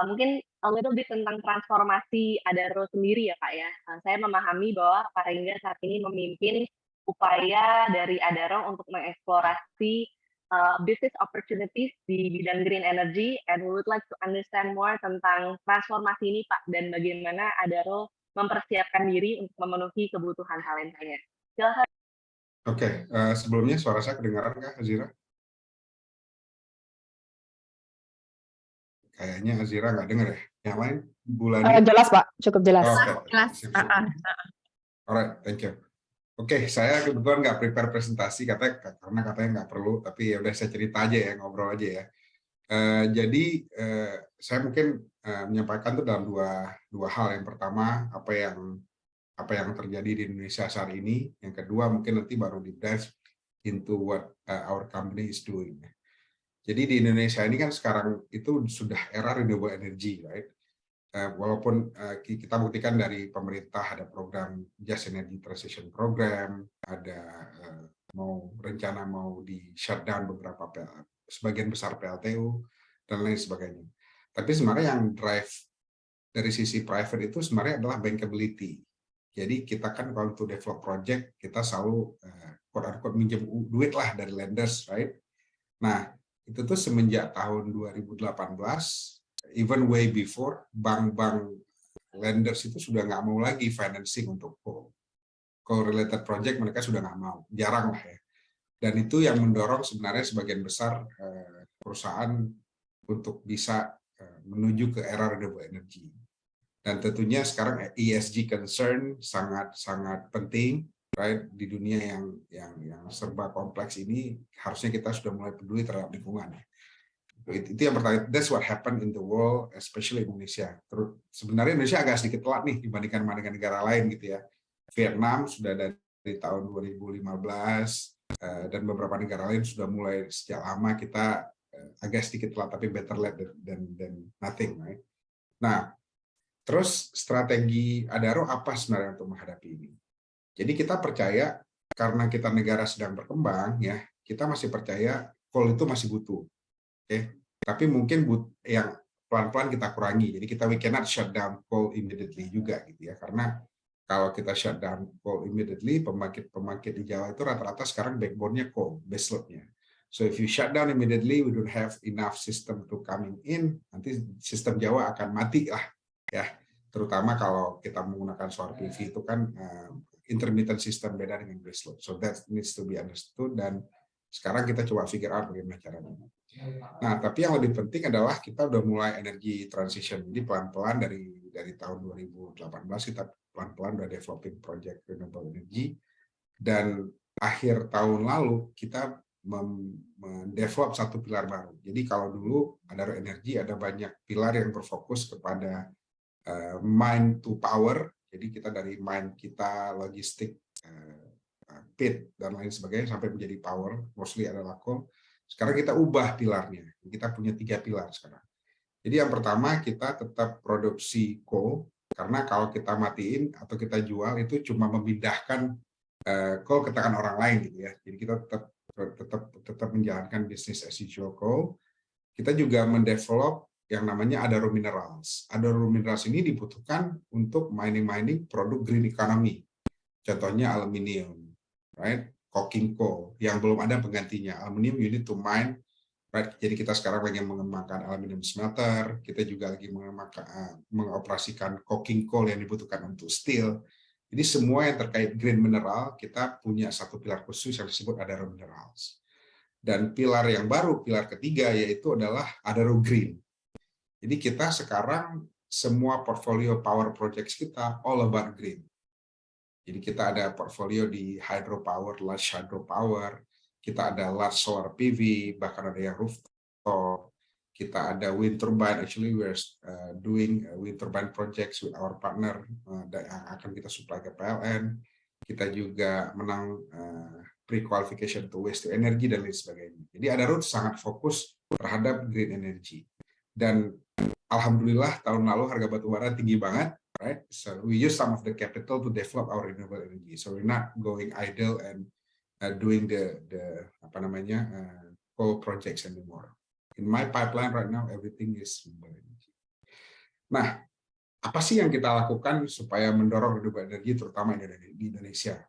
mungkin a little bit tentang transformasi Adaro sendiri ya Pak ya. Saya memahami bahwa Pak Rengga saat ini memimpin upaya dari Adaro untuk mengeksplorasi business opportunities di bidang green energy, and we would like to understand more tentang transformasi ini Pak, dan bagaimana Adaro mempersiapkan diri untuk memenuhi kebutuhan talentanya. Silakan. Oke, sebelumnya suara saya kedengaran nggak, Azira? Kayaknya Azira nggak dengar ya. Yang lain, bulan Jelas, Pak. Cukup jelas. Jelas. Alright, thank you. Oke, saya kebetulan nggak prepare presentasi karena katanya nggak perlu, tapi ya udah saya cerita aja ya, ngobrol aja ya. Jadi saya mungkin menyampaikan tuh dalam dua hal. Yang pertama apa yang terjadi di Indonesia saat ini. Yang kedua mungkin nanti baru di dive into what our company is doing. Jadi di Indonesia ini kan sekarang itu sudah era renewable energy, right? Walaupun kita buktikan dari pemerintah ada program Just Energy Transition Program, ada rencana mau di shutdown beberapa sebagian besar PLTU dan lain sebagainya. Tapi sebenarnya yang drive dari sisi private itu sebenarnya adalah bankability. Jadi kita kan kalau to develop project kita selalu quote-unquote minjem duit lah dari lenders, right? Nah itu tuh semenjak tahun 2018. Even way before, bank-bank lenders itu sudah nggak mau lagi financing untuk coal-related project, mereka sudah nggak mau, jarang lah ya. Dan itu yang mendorong sebenarnya sebagian besar perusahaan untuk bisa menuju ke era renewable energy. Dan tentunya sekarang ESG concern sangat penting, right? Di dunia yang serba kompleks ini, harusnya kita sudah mulai peduli terhadap lingkungan. Itu yang pertama. That's what happened in the world, especially Indonesia. Terus sebenarnya Indonesia agak sedikit telat nih dibandingkan negara lain gitu ya. Vietnam sudah dari tahun 2015 dan beberapa negara lain sudah mulai sejak lama. Kita agak sedikit telat tapi better late than nothing, right? Nah, terus strategi Adaro apa sebenarnya untuk menghadapi ini? Jadi kita percaya karena kita negara sedang berkembang ya, kita masih percaya coal itu masih butuh. Oke, tapi mungkin yang pelan-pelan kita kurangi. Jadi we cannot shut down coal immediately juga gitu ya. Karena kalau kita shut down coal immediately, pembangkit di Jawa itu rata-rata sekarang backbone-nya coal, baseload-nya. So if you shut down immediately, we don't have enough system to coming in. Nanti sistem Jawa akan mati lah ya. Terutama kalau kita menggunakan solar PV itu kan intermittent system beda dengan baseload. So that needs to be understood. Dan Sekarang kita coba figure out bagaimana caranya. Nah, tapi yang lebih penting adalah kita udah mulai energy transition. Jadi pelan-pelan dari tahun 2018 kita pelan-pelan udah developing project renewable energy, dan akhir tahun lalu kita mendevelop satu pilar baru. Jadi kalau dulu Adaro Energy ada banyak pilar yang berfokus kepada mine to power. Jadi kita dari mine kita, logistik, pit dan lain sebagainya sampai menjadi power, mostly adalah coal. Sekarang kita ubah pilarnya. Kita punya 3 pilar sekarang. Jadi yang pertama kita tetap produksi coal, karena kalau kita matiin atau kita jual itu cuma memindahkan coal ke tangan orang lain gitu ya. Jadi kita tetap menjalankan bisnis as usual coal. Kita juga mendevelop yang namanya Adaro Minerals. Adaro Minerals ini dibutuhkan untuk mining produk green economy. Contohnya aluminium, right? Coking coal yang belum ada penggantinya. Aluminium you need to mine, right? Jadi kita sekarang lagi mengembangkan aluminium smelter. Kita juga lagi mengoperasikan coking coal yang dibutuhkan untuk steel. Jadi semua yang terkait green mineral, kita punya satu pilar khusus yang disebut Adaro Minerals. Dan pilar yang baru, pilar ketiga, yaitu adalah Adaro Green. Jadi kita sekarang semua portfolio power projects kita all about green. Jadi kita ada portfolio di hydropower, large hydropower, kita ada large solar PV, bahkan ada yang rooftop, kita ada wind turbine. Actually, we're doing wind turbine projects with our partner yang akan kita supply ke PLN. Kita juga menang pre-qualification to waste to energy dan lain sebagainya. Jadi Adaro sangat fokus terhadap green energy. Dan alhamdulillah tahun lalu harga batu bara tinggi banget, right? So we use some of the capital to develop our renewable energy. So we're not going idle and doing the coal projects anymore. In my pipeline right now, everything is renewable energy. Nah, apa sih yang kita lakukan supaya mendorong renewable energy, terutama di Indonesia?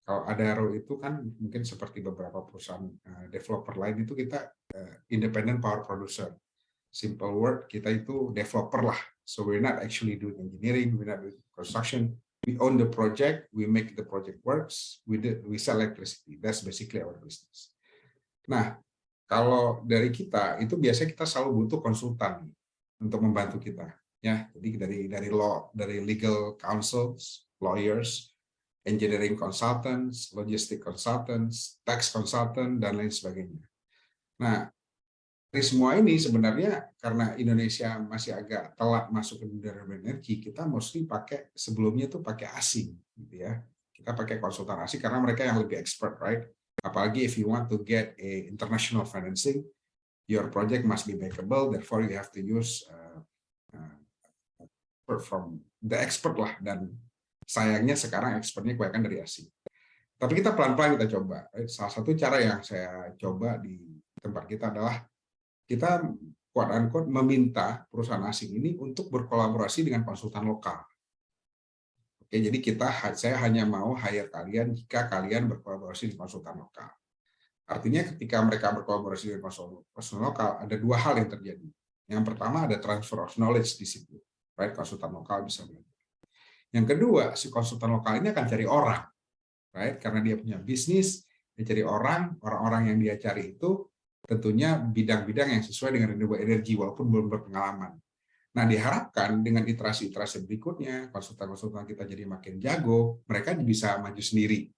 Kalau Adaro itu kan mungkin seperti beberapa perusahaan developer lain itu kita independent power producer. Simple word, kita itu developer lah. So we're not actually doing engineering, we're not doing construction. We own the project, we make the project works, we sell electricity. That's basically our business. Nah, kalau dari kita itu biasanya kita selalu butuh konsultan untuk membantu kita, ya. Jadi dari legal counsels, lawyers, engineering consultants, logistic consultants, tax consultant dan lain sebagainya. Nah, dari semua ini sebenarnya karena Indonesia masih agak telat masuk ke dunia energi, kita mesti sebelumnya itu pakai asing, gitu ya. Kita pakai konsultan asing karena mereka yang lebih expert, right? Apalagi if you want to get a international financing, your project must be bankable, therefore you have to use from the expert lah. Dan sayangnya sekarang expertnya kebanyakan dari asing. Tapi kita pelan-pelan kita coba. Salah satu cara yang saya coba di tempat kita adalah kita quote unquote meminta perusahaan asing ini untuk berkolaborasi dengan konsultan lokal. Oke, jadi saya hanya mau hire kalian jika kalian berkolaborasi dengan konsultan lokal. Artinya ketika mereka berkolaborasi dengan konsultan lokal, ada 2 hal yang terjadi. Yang pertama ada transfer of knowledge di situ, right? Konsultan lokal bisa belajar. Yang kedua, si konsultan lokal ini akan cari orang, right? Karena dia punya bisnis, dia cari orang-orang yang dia cari itu tentunya bidang-bidang yang sesuai dengan renewable energy walaupun belum berpengalaman. Nah, diharapkan dengan iterasi-iterasi berikutnya, konsultan-konsultan kita jadi makin jago, mereka bisa maju sendiri.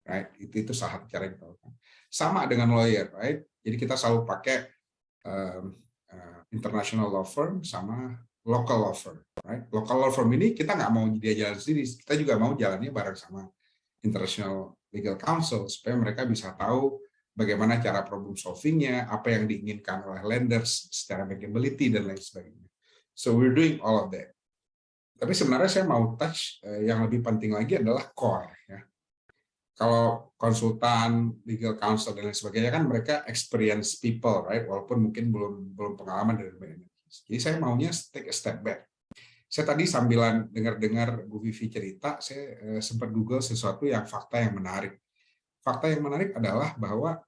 Right? Itu salah satu cara yang kita lakukan. Sama dengan lawyer, right? Jadi kita selalu pakai international law firm sama local law firm. Right? Local law firm ini kita nggak mau dia jalan sendiri, kita juga mau jalannya bareng sama international legal counsel supaya mereka bisa tahu bagaimana cara problem solving-nya, apa yang diinginkan oleh lenders secara bankability dan lain sebagainya. So we're doing all of that. Tapi sebenarnya saya mau touch yang lebih penting lagi adalah core. Ya. Kalau konsultan, legal counsel dan lain sebagainya kan mereka experienced people, right? Walaupun mungkin belum pengalaman dari energi. Jadi saya maunya take a step back. Saya tadi sambilan dengar Bu Vivi cerita, saya sempat Google sesuatu yang fakta yang menarik. Fakta yang menarik adalah bahwa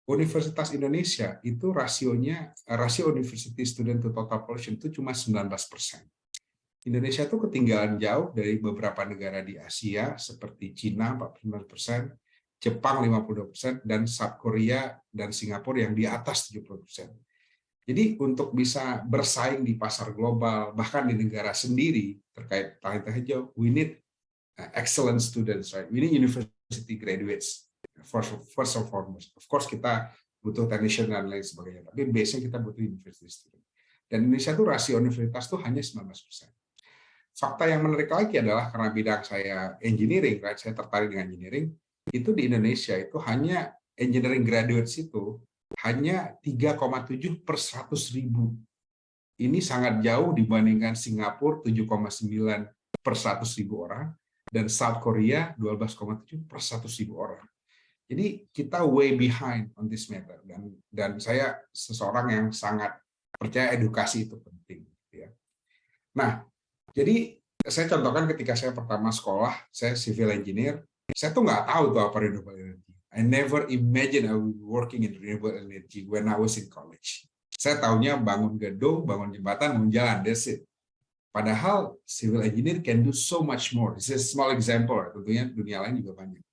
Universitas Indonesia itu rasio university student to total population itu cuma 19%. Indonesia itu ketinggalan jauh dari beberapa negara di Asia seperti Cina 49%, Jepang 52%, dan South Korea dan Singapura yang di atas 70%. Jadi untuk bisa bersaing di pasar global, bahkan di negara sendiri terkait talenta hijau, we need excellent students, right? We need university graduates first and foremost. Of course kita butuh technician dan lain sebagainya, tapi base-nya kita butuh university student. Dan Indonesia tuh rasio universitas tuh hanya 19%. Fakta yang menarik lagi adalah karena bidang saya engineering, right? Saya tertarik dengan engineering. Itu di Indonesia itu hanya engineering graduates itu hanya 3,7 per 100.000. Ini sangat jauh dibandingkan Singapura 7,9 per 100.000 orang dan South Korea 12,7 per 100.000 orang. Jadi kita way behind on this matter, dan saya seseorang yang sangat percaya edukasi itu penting. Ya. Nah, jadi saya contohkan ketika saya pertama sekolah, saya civil engineer, saya tuh nggak tahu tuh apa renewable energy. I never imagine I would be working in renewable energy when I was in college. Saya taunya bangun gedung, bangun jembatan, bangun jalan, that's it. Padahal civil engineer can do so much more. This is a small example, tentunya dunia lain juga banyak.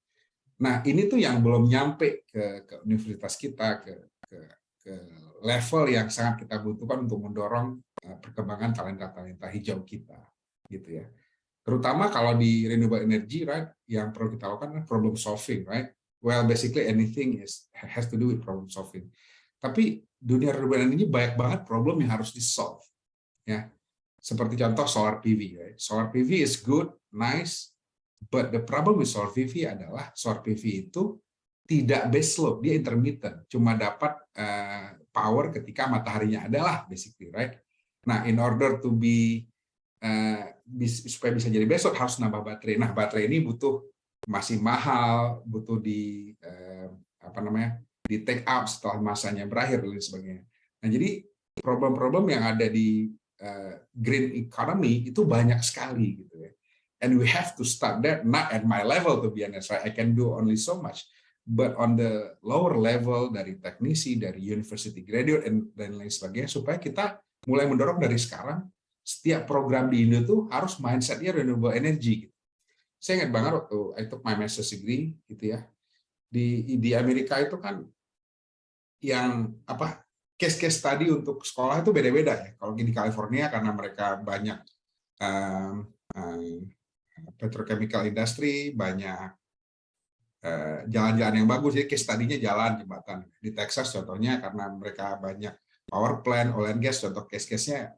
Nah, ini tuh yang belum nyampe ke universitas kita, ke level yang sangat kita butuhkan untuk mendorong perkembangan talenta-talenta hijau kita, gitu ya. Terutama kalau di renewable energy, right, yang perlu kita lakukan adalah problem solving, right? Well, basically anything has to do with problem solving. Tapi dunia renewable energy banyak banget problem yang harus di-solve, ya. Seperti contoh solar PV, right? Solar PV is good, nice, but the problem with solar PV adalah solar PV itu tidak base load, dia intermittent, cuma dapat power ketika mataharinya adalah basically, right? Nah, in order to be supaya bisa jadi base load harus nambah baterai. Nah, baterai ini masih mahal, butuh di take out setelah masanya berakhir dan sebagainya. Nah, jadi problem-problem yang ada di green economy itu banyak sekali gitu ya. And we have to start there, not at my level to be honest, right? I can do only so much, but on the lower level dari teknisi, dari university graduate dan lain sebagainya, supaya kita mulai mendorong dari sekarang setiap program di Indo tuh harus mindsetnya renewable energy. Gitu. Saya ingat banget waktu I took my master's degree gitu ya. Di Amerika itu kan yang case study untuk sekolah itu beda-beda ya. Kalau di California karena mereka banyak petrochemical industry, banyak jalan-jalan yang bagus, jadi case study-nya jalan, jembatan. Di Texas contohnya karena mereka banyak power plant, oil and gas, contoh case-nya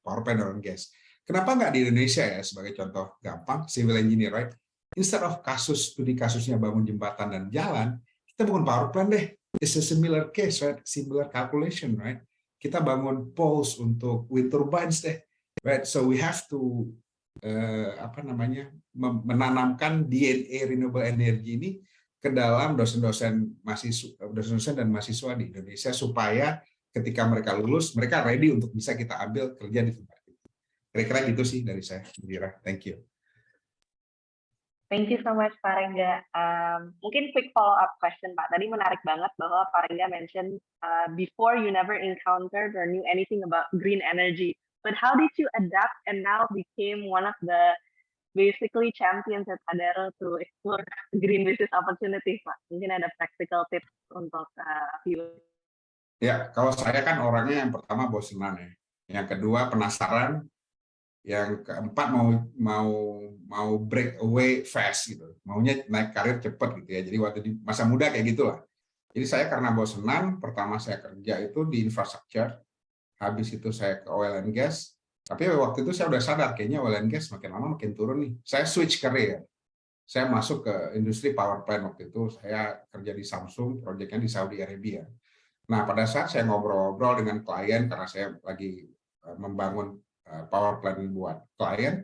power plant, oil and gas. Kenapa nggak di Indonesia ya, sebagai contoh gampang, civil engineer, right? Instead of studi kasusnya bangun jembatan dan jalan, kita bangun power plant deh. It's a similar case, right? Similar calculation, right? Kita bangun poles untuk wind turbines deh, right? So we have to menanamkan DNA renewable energy ini ke dalam dosen-dosen dan mahasiswa di Indonesia supaya ketika mereka lulus, mereka ready untuk bisa kita ambil kerja di tempat itu. Kira-kira gitu sih dari saya, Mira. Thank you. Thank you so much, Pak Rengga. Mungkin quick follow-up question, Pak. Tadi menarik banget bahwa Pak Rengga mention before you never encountered or knew anything about green energy. But how did you adapt and now became one of the basically champions at Adaro to explore green business opportunities, Pak? Mungkin ada practical tips untuk viewers. Ya, kalau saya kan orangnya yang pertama bosenan ya. Yang kedua penasaran. Yang keempat mau break away fast gitu. Maunya naik karir cepat gitu ya. Jadi waktu di masa muda kayak gitulah. Jadi saya karena bosenan, pertama saya kerja itu di infrastructure. Habis itu saya ke oil and gas. Tapi waktu itu saya udah sadar kayaknya oil and gas makin lama makin turun nih. Saya switch career. Saya masuk ke industri power plant waktu itu. Saya kerja di Samsung, proyeknya di Saudi Arabia. Nah, pada saat saya ngobrol-ngobrol dengan klien karena saya lagi membangun power plant buat klien,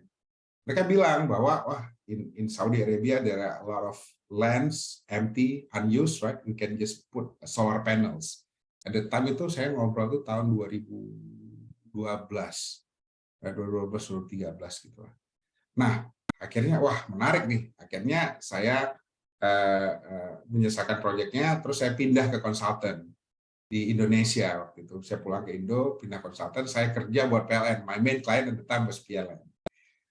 mereka bilang bahwa wah in Saudi Arabia there are a lot of lands empty, unused, right? We can just put solar panels. At the time itu saya ngobrol itu tahun 2012, 2013 gitu lah. Nah, akhirnya wah menarik nih. Akhirnya saya menyelesaikan proyeknya, terus saya pindah ke konsultan di Indonesia waktu itu. Saya pulang ke Indo, pindah konsultan, saya kerja buat PLN. My main client at the time was PLN.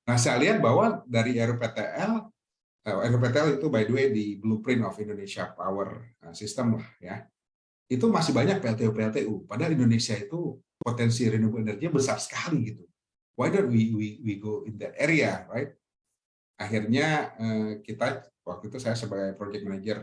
Nah, saya lihat bahwa dari RUPTL NPTL itu by the way di blueprint of Indonesia Power System lah ya. Itu masih banyak PLTU. Padahal Indonesia itu potensi renewable energy besar sekali gitu. Why don't we go in that area, right? Akhirnya kita waktu itu saya sebagai project manager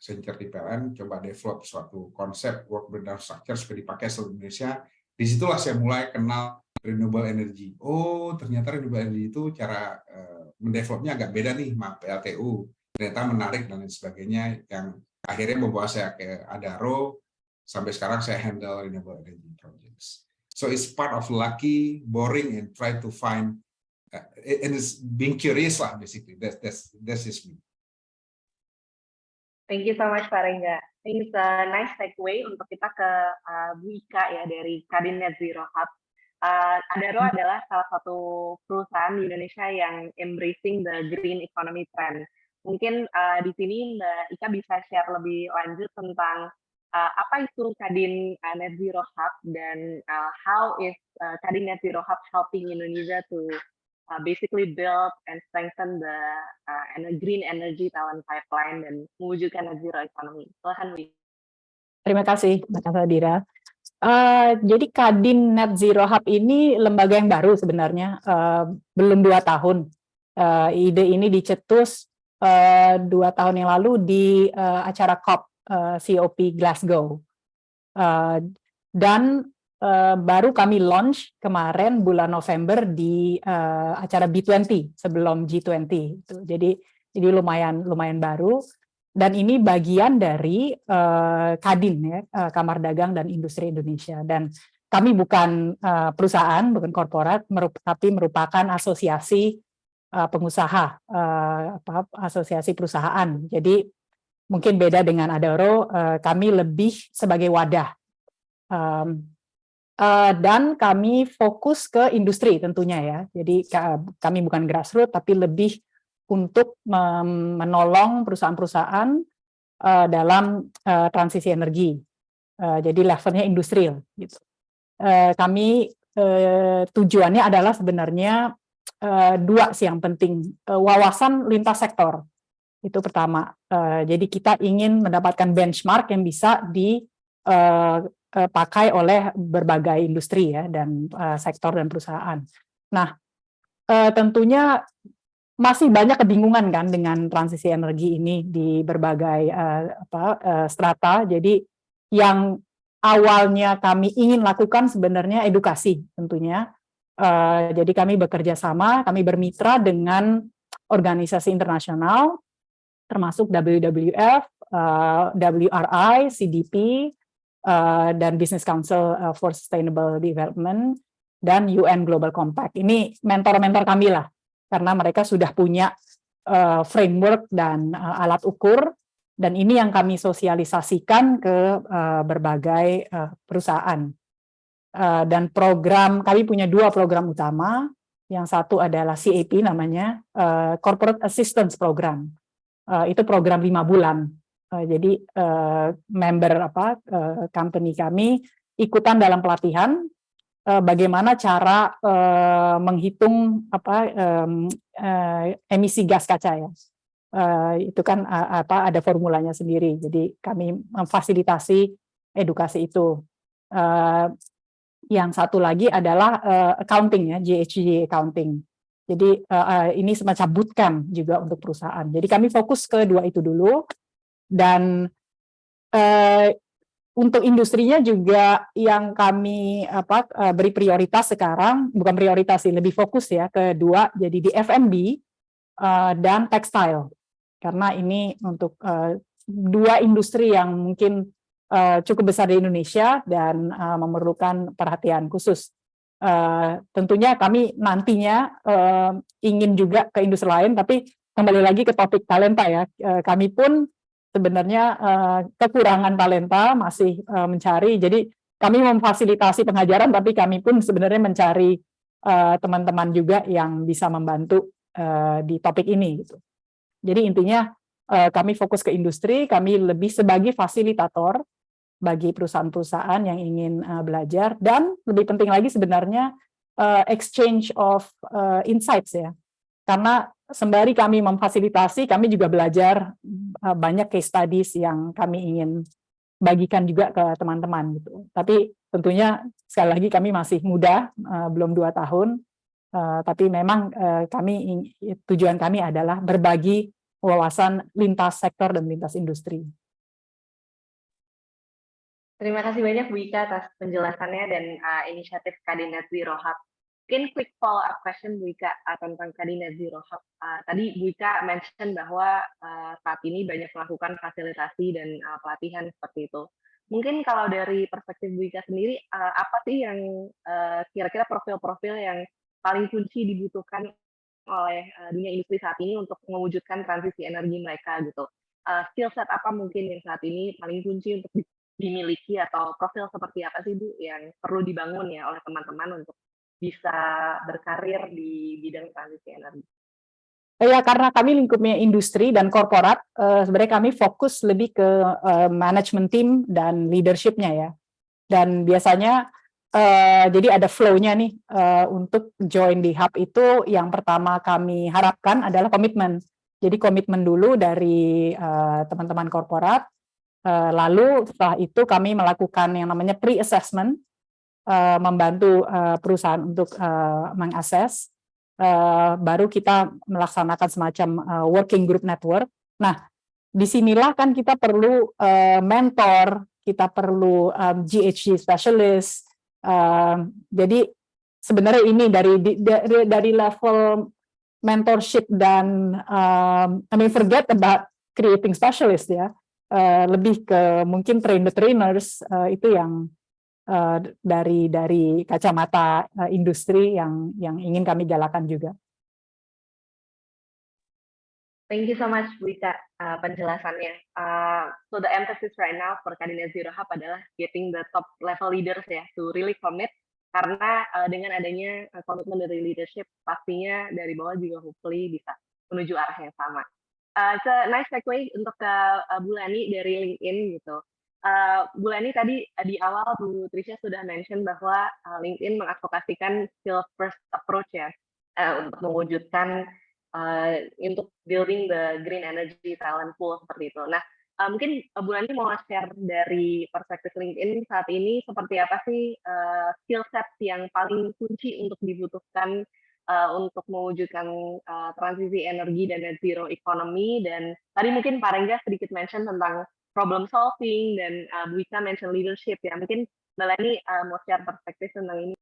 Accenture di PLN coba develop suatu konsep work breakdown structure supaya dipakai seluruh Indonesia. Disitulah saya mulai kenal renewable energy. Oh, ternyata renewable energy itu cara mendevelopnya agak beda nih sama PLTU. Ternyata menarik dan lain sebagainya yang akhirnya membawa saya ke Adaro. Sampai sekarang saya handle renewable energy projects. So it's part of lucky, boring, and try to find and it's being curious lah basically. That's just me. Thank you so much Pak Rengga. It's a nice segue untuk kita ke Bu Ika ya dari Kadin Net Zero Hub. Adaro adalah salah satu perusahaan di Indonesia yang embracing the green economy trend. Mungkin di sini Mbak Ika bisa share lebih lanjut tentang apa itu Kadin Net Zero Hub dan how is Kadin Net Zero Hub helping Indonesia to basically build and strengthen the green energy talent pipeline dan mewujudkan net zero economy. Silahkan Bu. Terima kasih Mbak Sadira. Jadi Kadin Net Zero Hub ini lembaga yang baru sebenarnya, belum 2 tahun. Ide ini dicetus 2 tahun yang lalu di acara COP Glasgow. Dan baru kami launch kemarin bulan November di acara B20 sebelum G20. Jadi lumayan baru. Dan ini bagian dari Kadin ya, Kamar Dagang dan Industri Indonesia. Dan kami bukan perusahaan, bukan korporat, tapi merupakan asosiasi pengusaha, asosiasi perusahaan. Jadi mungkin beda dengan Adaro, kami lebih sebagai wadah. Dan kami fokus ke industri tentunya ya. Jadi kami bukan grassroots, tapi lebih untuk menolong perusahaan-perusahaan dalam transisi energi. Jadi levelnya industrial. Gitu. Kami tujuannya adalah sebenarnya 2 sih yang penting. Wawasan lintas sektor. Itu pertama. Jadi kita ingin mendapatkan benchmark yang bisa dipakai oleh berbagai industri ya dan sektor dan perusahaan. Nah, tentunya masih banyak kebingungan kan dengan transisi energi ini di berbagai strata. Jadi yang awalnya kami ingin lakukan sebenarnya edukasi tentunya. Jadi kami bekerja sama, kami bermitra dengan organisasi internasional termasuk WWF, WRI, CDP, dan Business Council for Sustainable Development, dan UN Global Compact. Ini mentor-mentor kami lah, karena mereka sudah punya framework dan alat ukur, dan ini yang kami sosialisasikan ke berbagai perusahaan. Dan program, kami punya 2 program utama, yang satu adalah CAP namanya, Corporate Assistance Program. Itu program 5 bulan. Jadi member company kami ikutan dalam pelatihan bagaimana cara menghitung emisi gas kaca ya. Itu kan ada formulanya sendiri. Jadi kami memfasilitasi edukasi itu. Yang satu lagi adalah accounting ya, GHG accounting. Jadi ini semacam bootcamp juga untuk perusahaan. Jadi kami fokus ke 2 itu dulu. Dan untuk industrinya juga yang kami beri prioritas sekarang, bukan prioritas sih, lebih fokus ya ke 2, jadi di F&B dan tekstil. Karena ini untuk 2 industri yang mungkin cukup besar di Indonesia dan memerlukan perhatian khusus. Tentunya kami nantinya ingin juga ke industri lain, tapi kembali lagi ke topik talenta ya. Kami pun sebenarnya kekurangan talenta, masih mencari. Jadi kami memfasilitasi pengajaran, tapi kami pun sebenarnya mencari teman-teman juga yang bisa membantu di topik ini. Gitu. Jadi intinya kami fokus ke industri, kami lebih sebagai fasilitator bagi perusahaan-perusahaan yang ingin belajar, dan lebih penting lagi sebenarnya exchange of insights ya. karena sembari kami memfasilitasi, kami juga belajar banyak case studies yang kami ingin bagikan juga ke teman-teman gitu. Tapi tentunya sekali lagi kami masih muda, belum 2 tahun, tapi memang tujuan kami adalah berbagi wawasan lintas sektor dan lintas industri. Terima kasih banyak Bu Ika atas penjelasannya dan inisiatif KD Net Zero Hub. Mungkin quick follow-up question Bu Ika tentang KD Net Zero Hub. Tadi Bu Ika mention bahwa saat ini banyak melakukan fasilitasi dan pelatihan seperti itu. Mungkin kalau dari perspektif Bu Ika sendiri, apa sih yang kira-kira profil-profil yang paling kunci dibutuhkan oleh dunia industri saat ini untuk mewujudkan transisi energi mereka gitu? Skill set apa mungkin yang saat ini paling kunci untuk dimiliki atau profil seperti apa sih Bu yang perlu dibangun ya oleh teman-teman untuk bisa berkarir di bidang transisi energi? Ya, karena kami lingkupnya industri dan korporat, sebenarnya kami fokus lebih ke manajemen tim dan leadership-nya ya. Dan biasanya jadi ada flow-nya nih untuk join di hub itu. Yang pertama kami harapkan adalah komitmen. Jadi komitmen dulu dari teman-teman korporat. Lalu setelah itu kami melakukan yang namanya pre-assessment, membantu perusahaan untuk mengakses, baru kita melaksanakan semacam working group network. Nah, disinilah kan kita perlu mentor, kita perlu GHG specialist. Jadi sebenarnya ini dari level mentorship dan forget about creating specialist ya. Lebih ke mungkin trainers itu yang dari kacamata industri yang ingin kami galakan juga. Thank you so much Bu Ika penjelasannya. So the emphasis right now for KD Net Zero Hub adalah getting the top level leaders ya to really commit, karena dengan adanya komitmen dari leadership pastinya dari bawah juga hopefully bisa menuju arah yang sama. It's a nice segue untuk ke Bu Lani dari LinkedIn gitu. Bu Lani tadi di awal Bu Trisha sudah mention bahwa LinkedIn mengadvokasikan skill first approach ya untuk mewujudkan untuk building the green energy talent pool seperti itu. Nah, mungkin Bu Lani mau share dari perspektif LinkedIn saat ini seperti apa sih skill set yang paling kunci untuk dibutuhkan untuk mewujudkan transisi energi dan net zero economy. Dan tadi mungkin Pak Rengga sedikit mention tentang problem solving dan Bu Ika mention leadership ya. Mungkin Mbak Lani mau share perspektif tentang ini.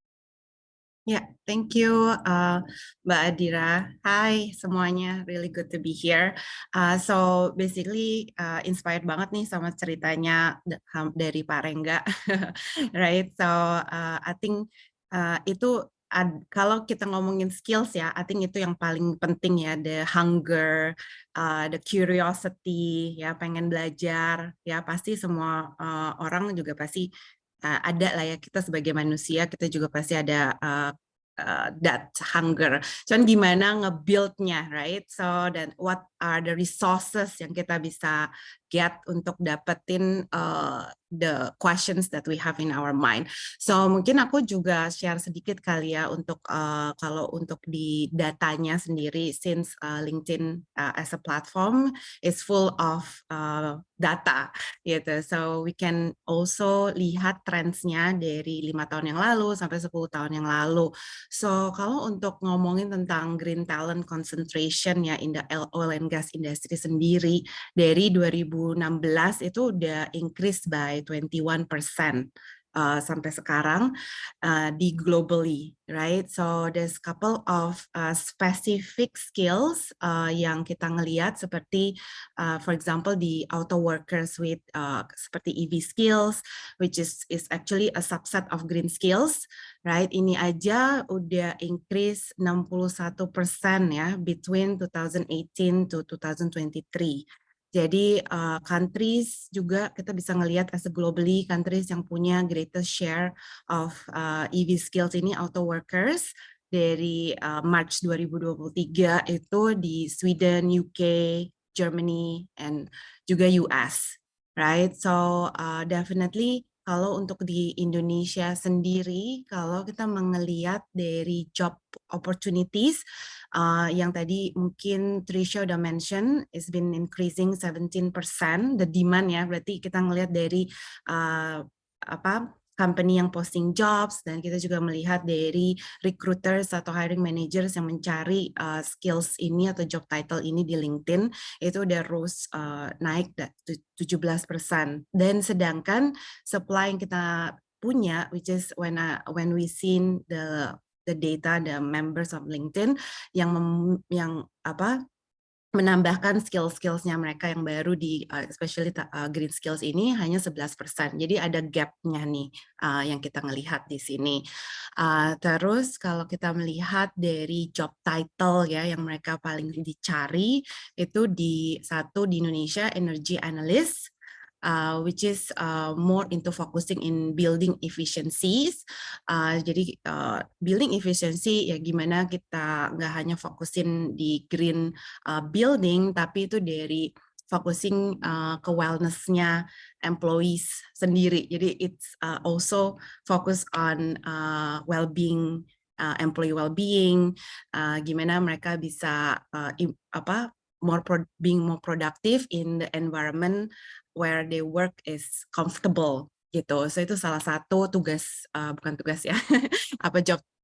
Yeah, thank you, Mbak Adira. Hi semuanya, really good to be here. So basically inspired banget nih sama ceritanya dari Pak Rengga, right? So I think itu kalau kita ngomongin skills ya, I think itu yang paling penting ya, the hunger, the curiosity, ya pengen belajar, ya pasti semua orang juga pasti ada lah ya, kita sebagai manusia kita juga pasti ada that hunger. Cuman gimana nge-build-nya, right? So dan what are the resources yang kita bisa get untuk dapetin the questions that we have in our mind. So mungkin aku juga share sedikit kali ya untuk kalau untuk di datanya sendiri, since LinkedIn as a platform is full of data gitu. So we can also lihat trendsnya dari 5 tahun yang lalu sampai 10 tahun yang lalu. So kalau untuk ngomongin tentang green talent concentration ya in the oil and gas industry sendiri, dari 2016 itu udah increase by 21% sampai sekarang di globally, right? So there's couple of specific skills yang kita ngelihat seperti for example di auto workers with seperti EV skills, which is actually a subset of green skills, right? Ini aja udah increase 61% ya between 2018 to 2023. Jadi countries juga kita bisa ngelihat as a globally countries yang punya greatest share of EV skills ini auto workers dari March 2023 itu di Sweden, UK, Germany, and juga US, right? So definitely kalau untuk di Indonesia sendiri, kalau kita melihat dari job opportunities, yang tadi mungkin Trisha udah mention, it's been increasing 17%, the demand ya, berarti kita ngelihat dari company yang posting jobs, dan kita juga melihat dari recruiters atau hiring managers yang mencari skills ini atau job title ini di LinkedIn, itu udah naik 17%. Dan sedangkan supply yang kita punya, which is when we seen the data, the members of LinkedIn yang menambahkan skill-skillsnya mereka yang baru di especially green skills ini hanya 11%. Jadi ada gap-nya nih yang kita ngelihat di sini. Terus kalau kita melihat dari job title ya yang mereka paling dicari itu di Indonesia energy analyst, which is more into focusing in building efficiencies. Jadi building efficiency ya gimana kita nggak hanya fokusin di green building, tapi itu dari focusing ke wellness-nya employees sendiri. Jadi it's also focus on well-being, employee well-being, gimana mereka bisa being more productive in the environment where they work is comfortable gitu. So itu salah satu tugas, bukan tugas ya,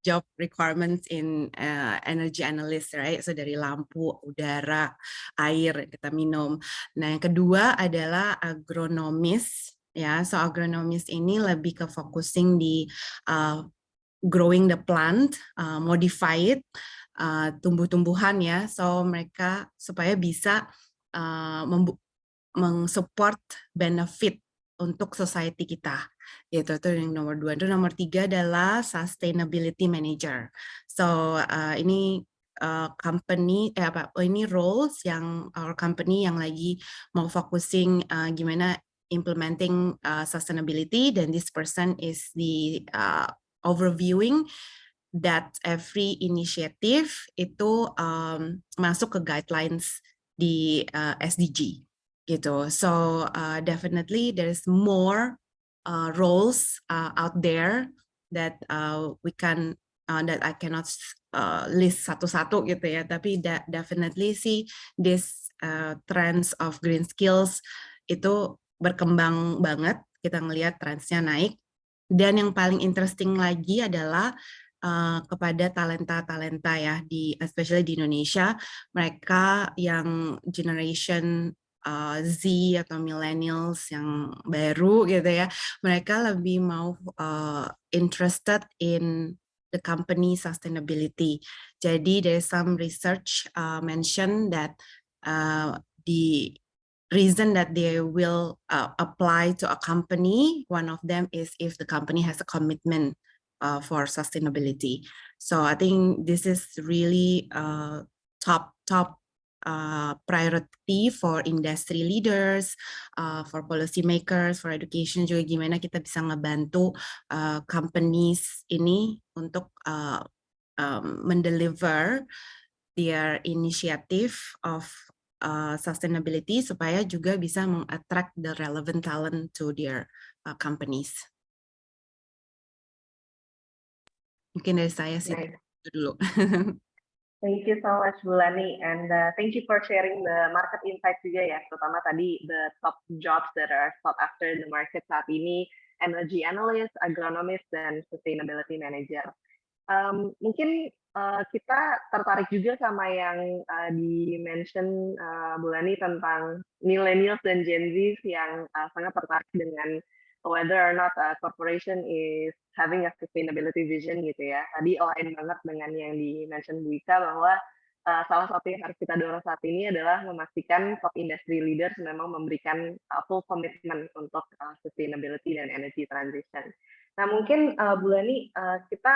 job requirements in energy analyst, right? So dari lampu, udara, air yang kita minum. Nah yang kedua adalah agronomis, ya. So agronomis ini lebih ke focusing di growing the plant, modified, tumbuh-tumbuhan ya. So mereka supaya bisa mengsupport benefit untuk society kita. Itu yang nomor 2. Itu nomor 3 adalah sustainability manager. So ini ini roles yang our company yang lagi mau focusing gimana implementing sustainability, dan this person is the overviewing that every initiative itu masuk ke guidelines di SDG gitu. So definitely there's more roles out there that we can that I cannot list satu-satu gitu ya. Tapi definitely sih this trends of green skills itu berkembang banget. Kita ngelihat trendsnya naik. Dan yang paling interesting lagi adalah kepada talenta-talenta ya, especially di Indonesia, mereka yang generation Z atau millennials yang baru gitu ya, mereka lebih mau interested in the company sustainability. Jadi there's some research mention that the reason that they will apply to a company, one of them is if the company has a commitment for sustainability. So I think this is really top priority for industry leaders, for policy makers, for education juga, gimana kita bisa ngebantu companies ini untuk mendeliver their initiative of sustainability supaya juga bisa mengattract the relevant talent to their companies. Mungkin dari saya sih itu dulu. Thank you so much, Bulani, and thank you for sharing the market insight juga ya, terutama tadi the top jobs that are sought after in the market saat ini, energy analyst, agronomist, dan sustainability manager. Mungkin kita tertarik juga sama yang di-mention Bulani tentang millennials dan Gen Z yang sangat tertarik dengan whether or not a corporation is having a sustainability vision gitu ya. Tadi align banget dengan yang di-mention Bu Ika bahwa salah satu yang harus kita dorong saat ini adalah memastikan top industry leaders memang memberikan full commitment untuk sustainability dan energy transition. Nah mungkin Bulani kita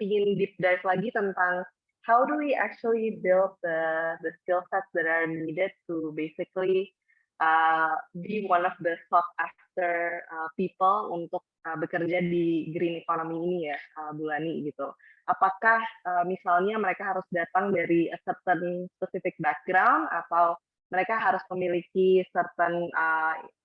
ingin deep dive lagi tentang how do we actually build the skill sets that are needed to basically be one of the sought after people untuk bekerja di green economy ini ya, Bulani gitu. Apakah misalnya mereka harus datang dari a certain specific background atau mereka harus memiliki certain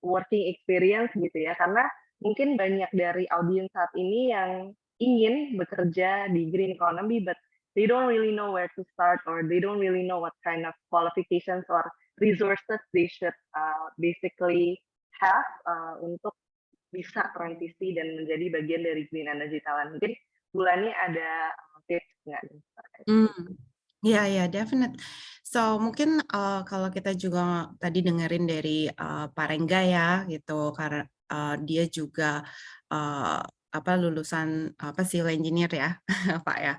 working experience gitu ya? Karena mungkin banyak dari audiens saat ini yang ingin bekerja di green economy, but they don't really know where to start, or they don't really know what kind of qualifications or resources they should basically have untuk bisa transisi dan menjadi bagian dari green energy talent. Mungkin bulannya ada tips nggak? Ya, ya, definite. So mungkin kalau kita juga tadi dengerin dari Pak Rengga ya, gitu, karena dia juga lulusan civil engineer ya, Pak ya.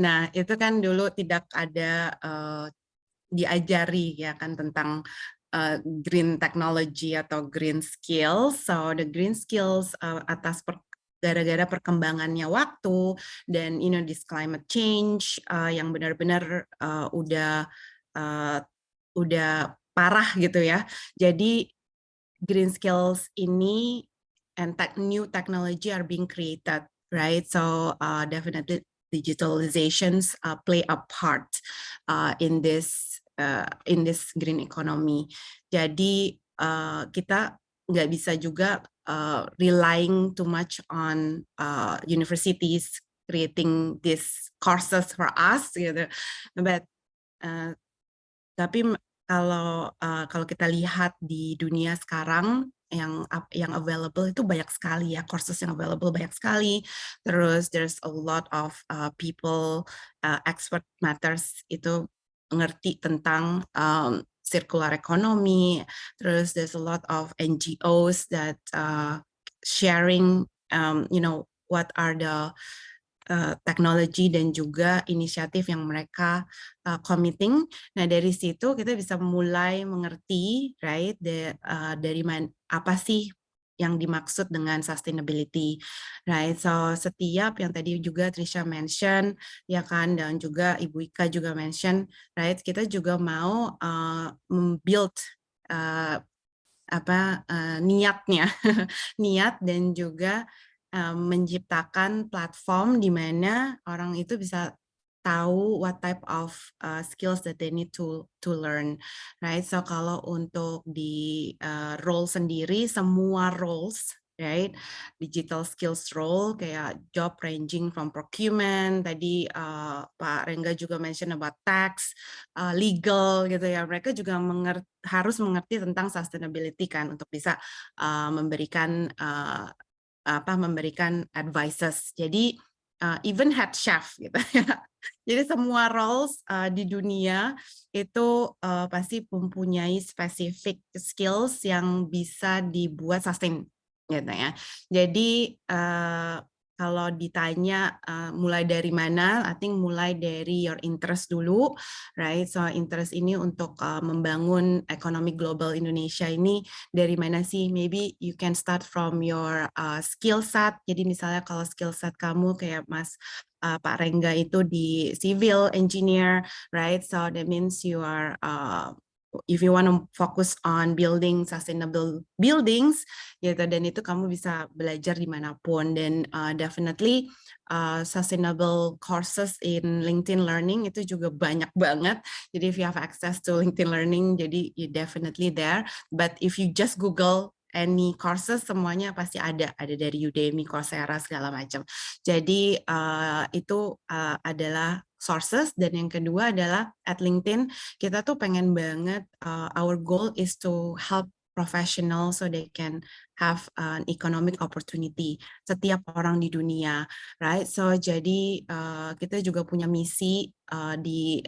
Nah itu kan dulu tidak ada diajari ya kan tentang green technology atau green skills. So the green skills atas gara-gara perkembangannya waktu dan this climate change yang benar-benar udah parah gitu ya. Jadi green skills ini and new technology are being created, right? So definitely digitalizations play a part in this green economy. Jadi kita nggak bisa juga relying too much on universities creating these courses for us gitu. But tapi kalau kita lihat di dunia sekarang yang available itu banyak sekali ya, courses yang available banyak sekali. Terus there's a lot of people expert matters itu ngerti tentang circular economy. Terus there's a lot of NGOs that sharing what are the teknologi dan juga inisiatif yang mereka committing. Nah dari situ kita bisa mulai mengerti, right, dari apa sih yang dimaksud dengan sustainability, right? So setiap yang tadi juga Trisha mention, ya kan, dan juga Ibu Ika juga mention, right? Kita juga mau membuild niatnya, niat dan juga menciptakan platform di mana orang itu bisa tahu what type of skills that they need to learn, right? So kalau untuk di role sendiri, semua roles, right? Digital skills role kayak job ranging from procurement, tadi Pak Rengga juga mention about tax, legal gitu ya. Mereka juga harus mengerti tentang sustainability kan untuk bisa memberikan advices. Jadi even head chef gitu ya. Jadi semua roles di dunia itu pasti mempunyai specific skills yang bisa dibuat sustain gitu ya. Jadi kalau ditanya mulai dari mana, I think mulai dari your interest dulu, right? So interest ini untuk membangun ekonomi global Indonesia ini dari mana sih? Maybe you can start from your skill set. Jadi misalnya kalau skill set kamu kayak Pak Rengga itu di civil engineer, right? So that means you are if you want to focus on building sustainable buildings, gitu, dan itu kamu bisa belajar dimanapun. Dan definitely sustainable courses in LinkedIn Learning itu juga banyak banget. Jadi if you have access to LinkedIn Learning, jadi you definitely there. But if you just Google any courses, semuanya pasti ada dari Udemy, Coursera, segala macam. Jadi itu adalah sources. Dan yang kedua adalah at LinkedIn kita tuh pengen banget, our goal is to help professional so they can have an economic opportunity, setiap orang di dunia, right? So jadi kita juga punya misi di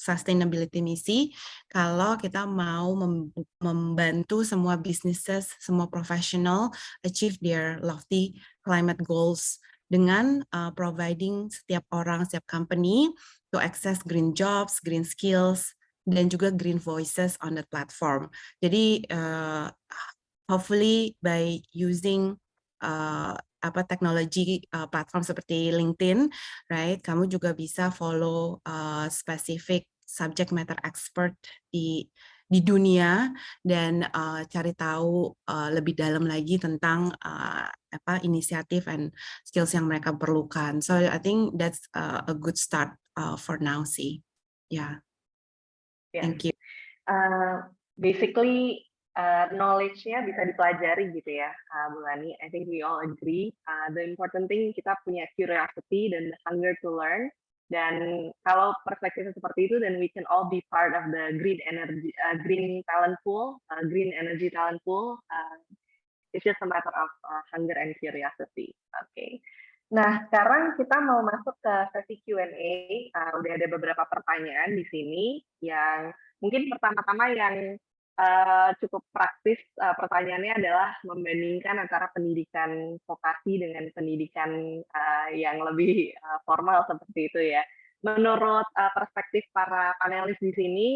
sustainability misi, kalau kita mau membantu semua businesses, semua professional achieve their lofty climate goals dengan providing setiap orang, setiap company to access green jobs, green skills, dan juga green voices on the platform. Jadi hopefully by using teknologi platform seperti LinkedIn, right? Kamu juga bisa follow specific subject matter expert di dunia dan cari tahu lebih dalam lagi tentang inisiatif and skills yang mereka perlukan. So I think that's a good start for now sih. Yeah. Thank you. Basically knowledge-nya bisa dipelajari gitu ya, Bu Lani. I think we all agree. The important thing kita punya curiosity dan the hunger to learn. Dan kalau perspektifnya seperti itu, then we can all be part of the green energy, green talent pool, green energy talent pool. It's just a matter of hunger and curiosity. Oke. Nah, sekarang kita mau masuk ke sesi Q&A. Udah ada beberapa pertanyaan di sini yang mungkin pertama-tama yang cukup praktis. Pertanyaannya adalah membandingkan antara pendidikan vokasi dengan pendidikan yang lebih formal seperti itu ya. Menurut perspektif para panelis di sini,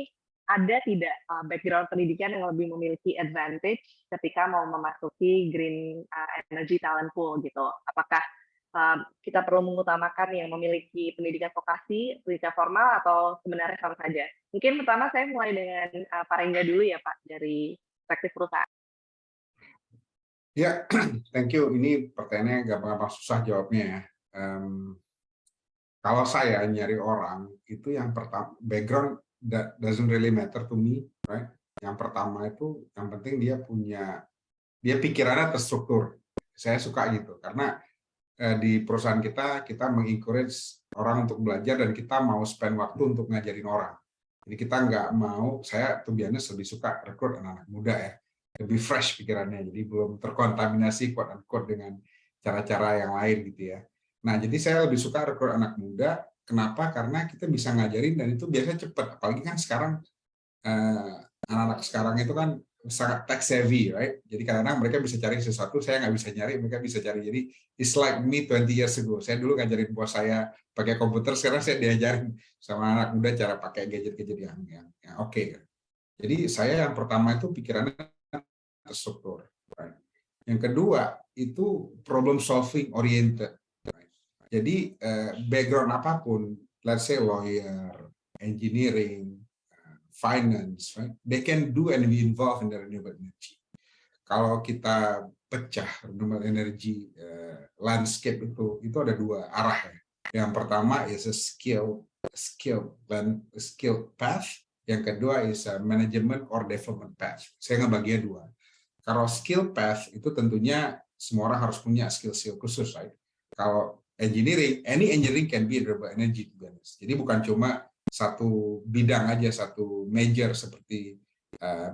ada tidak background pendidikan yang lebih memiliki advantage ketika mau memasuki green energy talent pool gitu? Apakah kita perlu mengutamakan yang memiliki pendidikan vokasi, pendidikan formal, atau sebenarnya sama saja? Mungkin pertama saya mulai dengan Pak Rengga dulu ya Pak, dari perspektif perusahaan. Ya, thank you. Ini pertanyaannya gampang-gampang susah jawabnya ya. Kalau saya nyari orang, itu yang pertama, background that doesn't really matter to me, right? Yang pertama itu, yang penting dia pikirannya terstruktur. Saya suka gitu, karena di perusahaan kita mengencourage orang untuk belajar dan kita mau spend waktu untuk ngajarin orang. Jadi kita nggak mau, saya tuh biasanya lebih suka rekrut anak-anak muda ya, lebih fresh pikirannya, jadi belum terkontaminasi quote-unquote dengan cara-cara yang lain gitu ya. Nah, jadi saya lebih suka rekrut anak muda. Kenapa? Karena kita bisa ngajarin dan itu biasanya cepat. Apalagi kan sekarang anak-anak sekarang itu kan sangat tech savvy, right? Jadi kadang-kadang mereka bisa cari sesuatu, saya nggak bisa nyari, mereka bisa cari. Jadi it's like me 20 years ago. Saya dulu ngajarin bos saya pakai komputer, sekarang saya diajarin sama anak muda cara pakai gadget-gadget yang oke. Jadi saya yang pertama itu pikirannya terstruktur. Right? Yang kedua itu problem solving oriented. Right? Jadi background apapun, let's say lawyer, engineering, finance, right? They can do and be involved in the renewable energy. Kalau kita pecah renewable energy landscape itu ada dua arah ya. Yang pertama is a skill path. Yang kedua is a management or development path. Saya ngebaginya dua. Kalau skill path itu tentunya semua orang harus punya skill khusus, right? Kalau engineering, any engineering can be renewable energy, to be honest. Jadi bukan cuma satu bidang aja, satu major seperti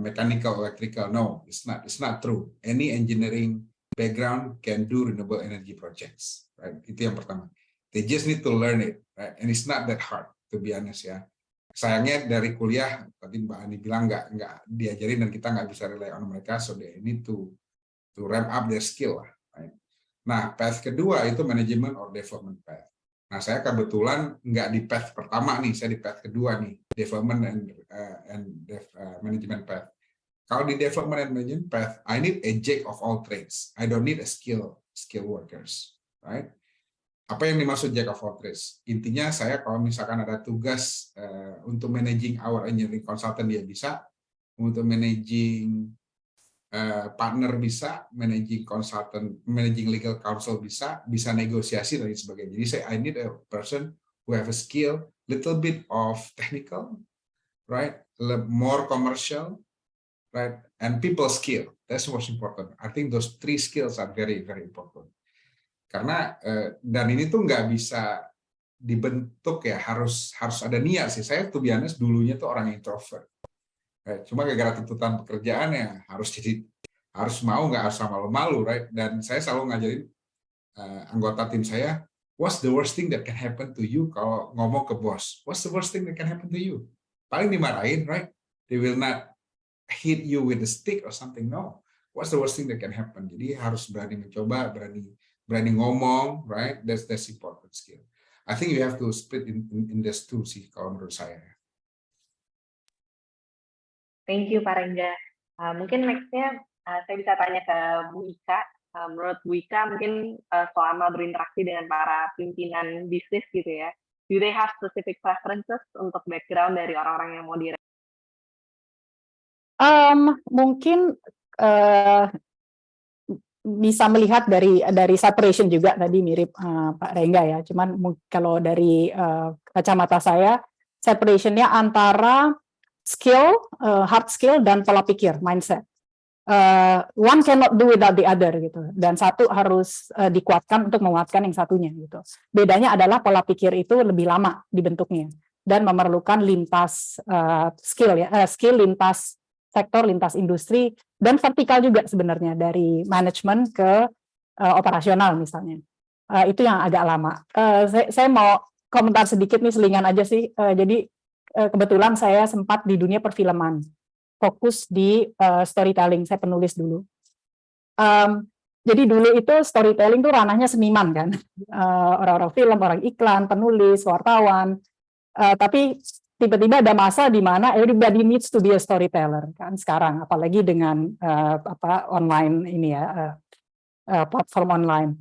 mechanical, electrical. No, it's not true. Any engineering background can do renewable energy projects. Right? Itu yang pertama. They just need to learn it, right? And it's not that hard, to be honest ya. Sayangnya dari kuliah, tadi Mbak Ani bilang nggak diajarin dan kita nggak bisa rely on mereka, so they need to ramp up their skill. Right? Nah, path kedua itu management or development path. Nah, saya kebetulan nggak di path pertama nih, saya di path kedua nih, development and management path. Kalau di development and management path, I need a jack of all trades. I don't need a skill workers, right? Apa yang dimaksud jack of all trades? Intinya saya kalau misalkan ada tugas untuk managing our engineering consultant dia bisa, untuk managing partner bisa, managing consultant, managing legal counsel bisa negosiasi dan sebagainya. Jadi I need a person who have a skill, little bit of technical, right, more commercial, right, and people skill. That's most important. I think those three skills are very, very important. Karena dan ini tuh nggak bisa dibentuk ya, harus ada niat sih. Saya tuh biasanya dulunya tuh orang introvert. Cuma gara-gara tuntutan pekerjaan ya harus mau, nggak harus malu-malu, right? Dan saya selalu ngajarin anggota tim saya, what's the worst thing that can happen to you kalau ngomong ke bos? What's the worst thing that can happen to you? Paling dimarahin, right? They will not hit you with a stick or something. No. What's the worst thing that can happen? Jadi harus berani mencoba, berani ngomong, right? That's important skill. I think you have to split in these two sih kalau menurut saya. Thank you Pak Rengga. Mungkin next-nya saya bisa tanya ke Bu Ika. Menurut Bu Ika mungkin selama berinteraksi dengan para pimpinan bisnis gitu ya, do they have specific preferences untuk background dari orang-orang yang mau mungkin bisa melihat dari separation juga tadi mirip Pak Rengga ya. Cuman kalau dari kacamata saya, separation-nya antara skill, hard skill dan pola pikir, mindset. one cannot do without the other gitu, dan satu harus dikuatkan untuk menguatkan yang satunya gitu. Bedanya adalah pola pikir itu lebih lama dibentuknya dan memerlukan lintas skill lintas sektor, lintas industri, dan vertikal juga sebenarnya dari manajemen ke operasional misalnya. Itu yang agak lama. Saya mau komentar sedikit nih, selingan aja sih. Jadi kebetulan saya sempat di dunia perfilman, fokus di storytelling. Saya penulis dulu. Jadi dulu itu storytelling tuh ranahnya seniman kan, orang-orang film, orang iklan, penulis, wartawan. Tapi tiba-tiba ada masa di mana everybody needs to be a storyteller kan sekarang, apalagi dengan online ini ya, platform online.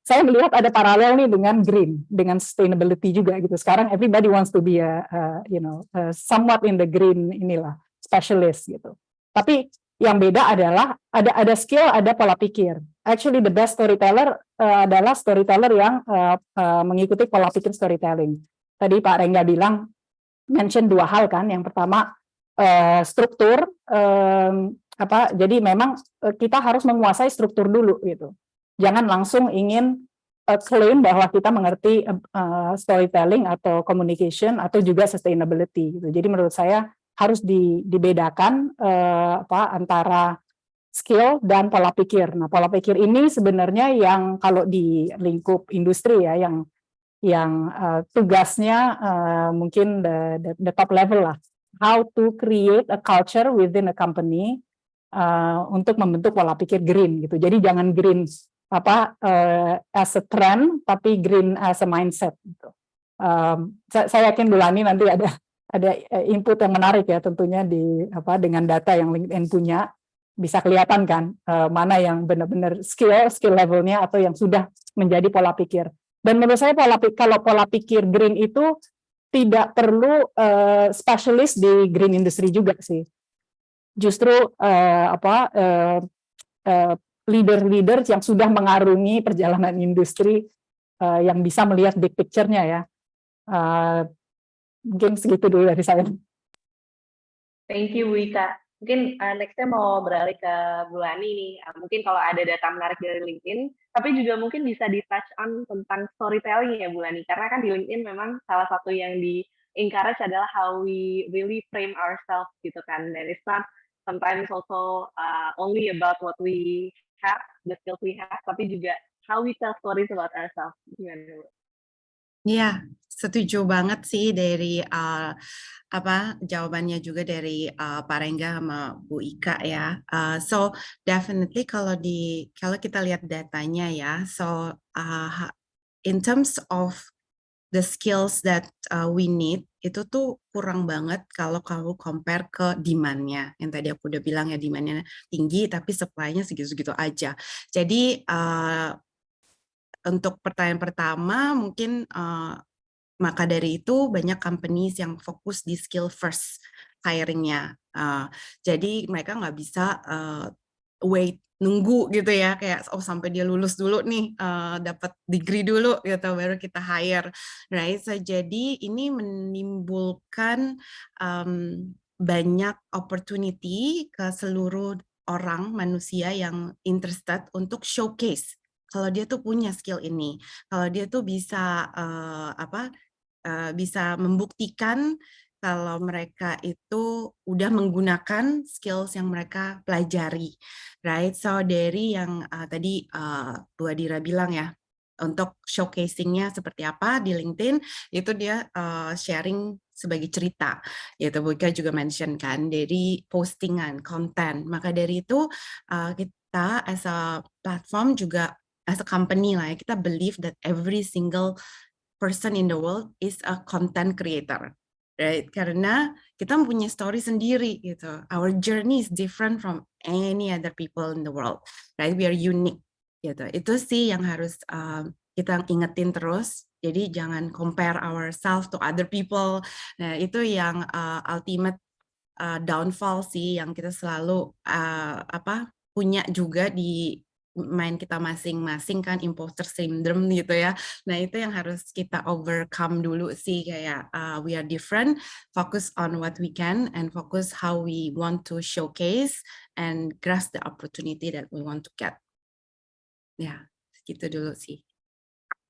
Saya melihat ada paralel nih dengan green, dengan sustainability juga gitu. Sekarang everybody wants to be somewhat in the green inilah specialist gitu. Tapi yang beda adalah ada skill, ada pola pikir. Actually the best storyteller adalah storyteller yang mengikuti pola pikir storytelling. Tadi Pak Rengga bilang mention dua hal kan. Yang pertama struktur, jadi memang kita harus menguasai struktur dulu gitu. Jangan langsung ingin klaim bahwa kita mengerti storytelling atau communication atau juga sustainability gitu. Jadi menurut saya harus dibedakan antara skill dan pola pikir. Nah, pola pikir ini sebenarnya yang kalau di lingkup industri ya, yang tugasnya mungkin the top level lah, how to create a culture within a company untuk membentuk pola pikir green gitu. Jadi jangan green as a trend, tapi green as a mindset gitu. Saya yakin Bulani nanti ada input yang menarik ya, tentunya dengan data yang LinkedIn punya bisa kelihatan kan mana yang benar-benar skill levelnya atau yang sudah menjadi pola pikir. Dan menurut saya kalau pola pikir green itu tidak perlu spesialis di green industry juga sih. Justru leader-leader yang sudah mengarungi perjalanan industri yang bisa melihat big picture-nya ya. Mungkin segitu dulu dari saya. Thank you, Bu Ika. Mungkin next-nya mau beralih ke Bu Lani nih. Mungkin kalau ada data menarik dari LinkedIn, tapi juga mungkin bisa di-touch on tentang storytelling ya, Bu Lani. Karena kan di LinkedIn memang salah satu yang di-encourage adalah how we really frame ourselves gitu kan. Dan it's not sometimes also only about what we have, the skills we have, tapi juga how we tell stories about ourselves. Gimana, Bu? Iya, setuju banget sih dari jawabannya juga dari Pak Rengga sama Bu Ika ya. So definitely kalau kita lihat datanya ya, so in terms of the skills that we need itu tuh kurang banget kalau kamu compare ke demand-nya. Yang tadi aku udah bilang ya, demand-nya tinggi tapi supply-nya segitu-segitu aja. Jadi untuk pertanyaan pertama mungkin maka dari itu banyak companies yang fokus di skill first hiring-nya. Jadi mereka nggak bisa wait, nunggu gitu ya, kayak sampai dia lulus dulu nih, dapat degree dulu gitu baru kita hire, right? So, jadi ini menimbulkan banyak opportunity ke seluruh orang manusia yang interested untuk showcase kalau dia tuh punya skill ini, kalau dia tuh bisa bisa membuktikan kalau mereka itu udah menggunakan skills yang mereka pelajari, right? So dari yang tadi Bu Adira bilang ya, untuk showcasing-nya seperti apa di LinkedIn, itu dia sharing sebagai cerita. Yaitu Bu Ika juga mention kan, dari postingan, konten. Maka dari itu kita as a platform juga, as a company lah ya, kita believe that every single person in the world is a content creator, right? Karena kita punya story sendiri gitu. Our journey is different from any other people in the world, right? We are unique gitu. Itu sih yang harus kita ingetin terus. Jadi jangan compare ourselves to other people. Nah, itu yang ultimate downfall sih yang kita selalu punya juga di main kita masing-masing kan, imposter syndrome gitu ya. Nah itu yang harus kita overcome dulu sih, kayak we are different, focus on what we can and focus how we want to showcase and grasp the opportunity that we want to get. Ya, gitu dulu sih.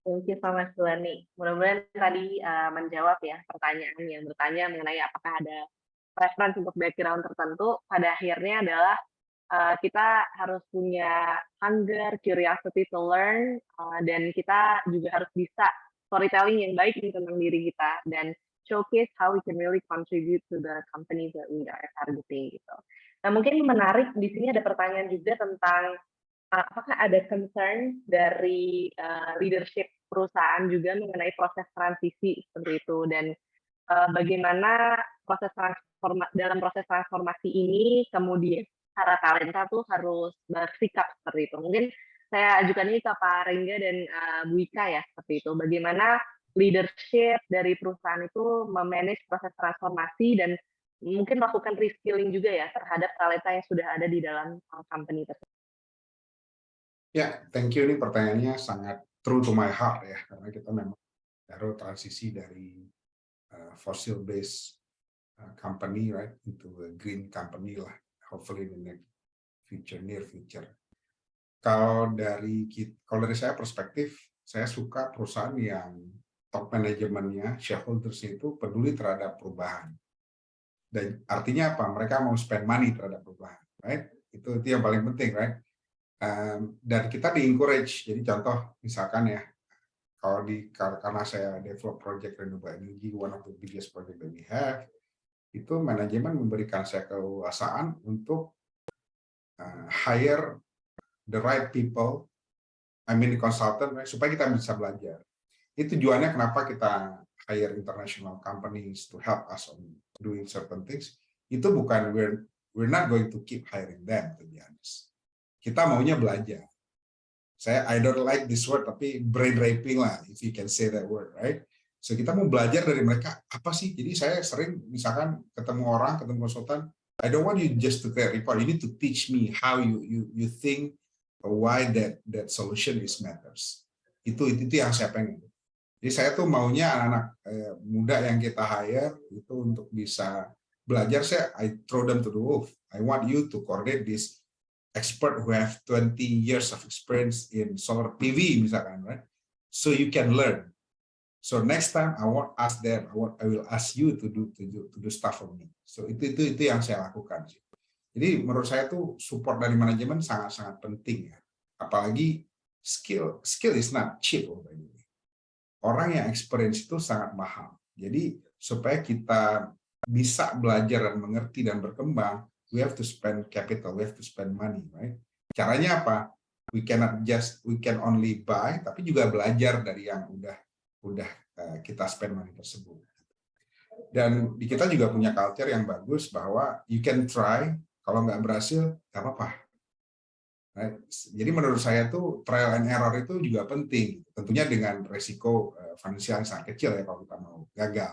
Thank you so much, Lani. Mudah-mudahan tadi menjawab ya pertanyaan yang bertanya mengenai apakah ada preference untuk background tertentu. Pada akhirnya adalah kita harus punya hunger, curiosity to learn, dan kita juga harus bisa storytelling yang baik tentang diri kita dan showcase how we can really contribute to the companies that we are targeting gitu. Nah mungkin menarik di sini ada pertanyaan juga tentang apakah ada concern dari leadership perusahaan juga mengenai proses transisi seperti itu dan bagaimana dalam proses transformasi ini kemudian para talenta tuh harus bersikap seperti itu. Mungkin saya ajukan ini ke Pak Rengga dan Bu Ika ya seperti itu. Bagaimana leadership dari perusahaan itu memanage proses transformasi dan mungkin melakukan reskilling juga ya terhadap talenta yang sudah ada di dalam company tersebut. Ya, thank you. Ini pertanyaannya sangat true to my heart ya, karena kita memang baru transisi dari fossil based company right into a green company lah, hopefully in the near future. Kalau dari saya perspektif, saya suka perusahaan yang top manajemennya, shareholders itu peduli terhadap perubahan. Dan artinya apa? Mereka mau spend money terhadap perubahan, right? Itu yang paling penting, right? Dan kita di-encourage. Jadi contoh misalkan ya, karena saya develop project renewable energy, one of the biggest project that we have, itu manajemen memberikan saya keleluasaan untuk hire the right people, I mean the consultant, right? Supaya kita bisa belajar. Itu tujuannya kenapa kita hire international companies to help us on doing certain things. Itu bukan we're not going to keep hiring them, to be honest. Kita maunya belajar. I don't like this word, tapi brain raping lah, if you can say that word, right? So kita mau belajar dari mereka apa sih? Jadi saya sering misalkan ketemu konsultan, I don't want you just to create report. You need to teach me how you think, why that solution is matters. Itu yang saya pengen. Jadi saya tuh maunya anak-anak muda yang kita hire itu untuk bisa belajar. I throw them to the wolf. I want you to coordinate this expert who have 20 years of experience in solar PV misalkan, right? So you can learn. So next time I won't ask them, I will ask you to do stuff for me. So itu yang saya lakukan sih. Jadi menurut saya tuh support dari manajemen sangat penting ya. Apalagi skill is not cheap, by the way. Orang yang experience itu sangat mahal. Jadi supaya kita bisa belajar dan mengerti dan berkembang, we have to spend capital, we have to spend money, right? Caranya apa? We can only buy, tapi juga belajar dari yang udah kita spend money tersebut. Dan di kita juga punya culture yang bagus bahwa you can try, kalau nggak berhasil, nggak apa-apa. Right? Jadi menurut saya tuh trial and error itu juga penting, tentunya dengan resiko finansial yang sangat kecil ya kalau kita mau gagal.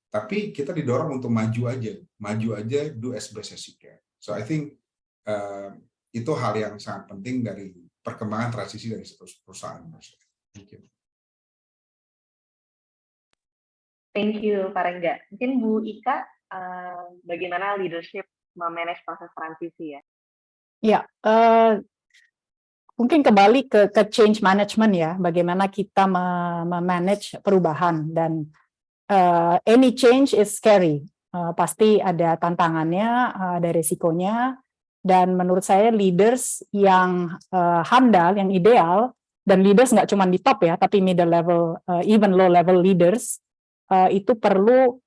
Tapi kita didorong untuk maju aja, do as best as you can. So I think itu hal yang sangat penting dari perkembangan transisi dari satu perusahaan. Thank you. Thank you, Pak Rengga. Mungkin Bu Ika, bagaimana leadership memanage proses transisi ya? Ya, mungkin kembali ke change management ya, bagaimana kita memanage perubahan dan any change is scary. Pasti ada tantangannya, ada resikonya, dan menurut saya leaders yang handal, yang ideal, dan leaders nggak cuma di top ya, tapi middle level, even low level leaders, itu perlu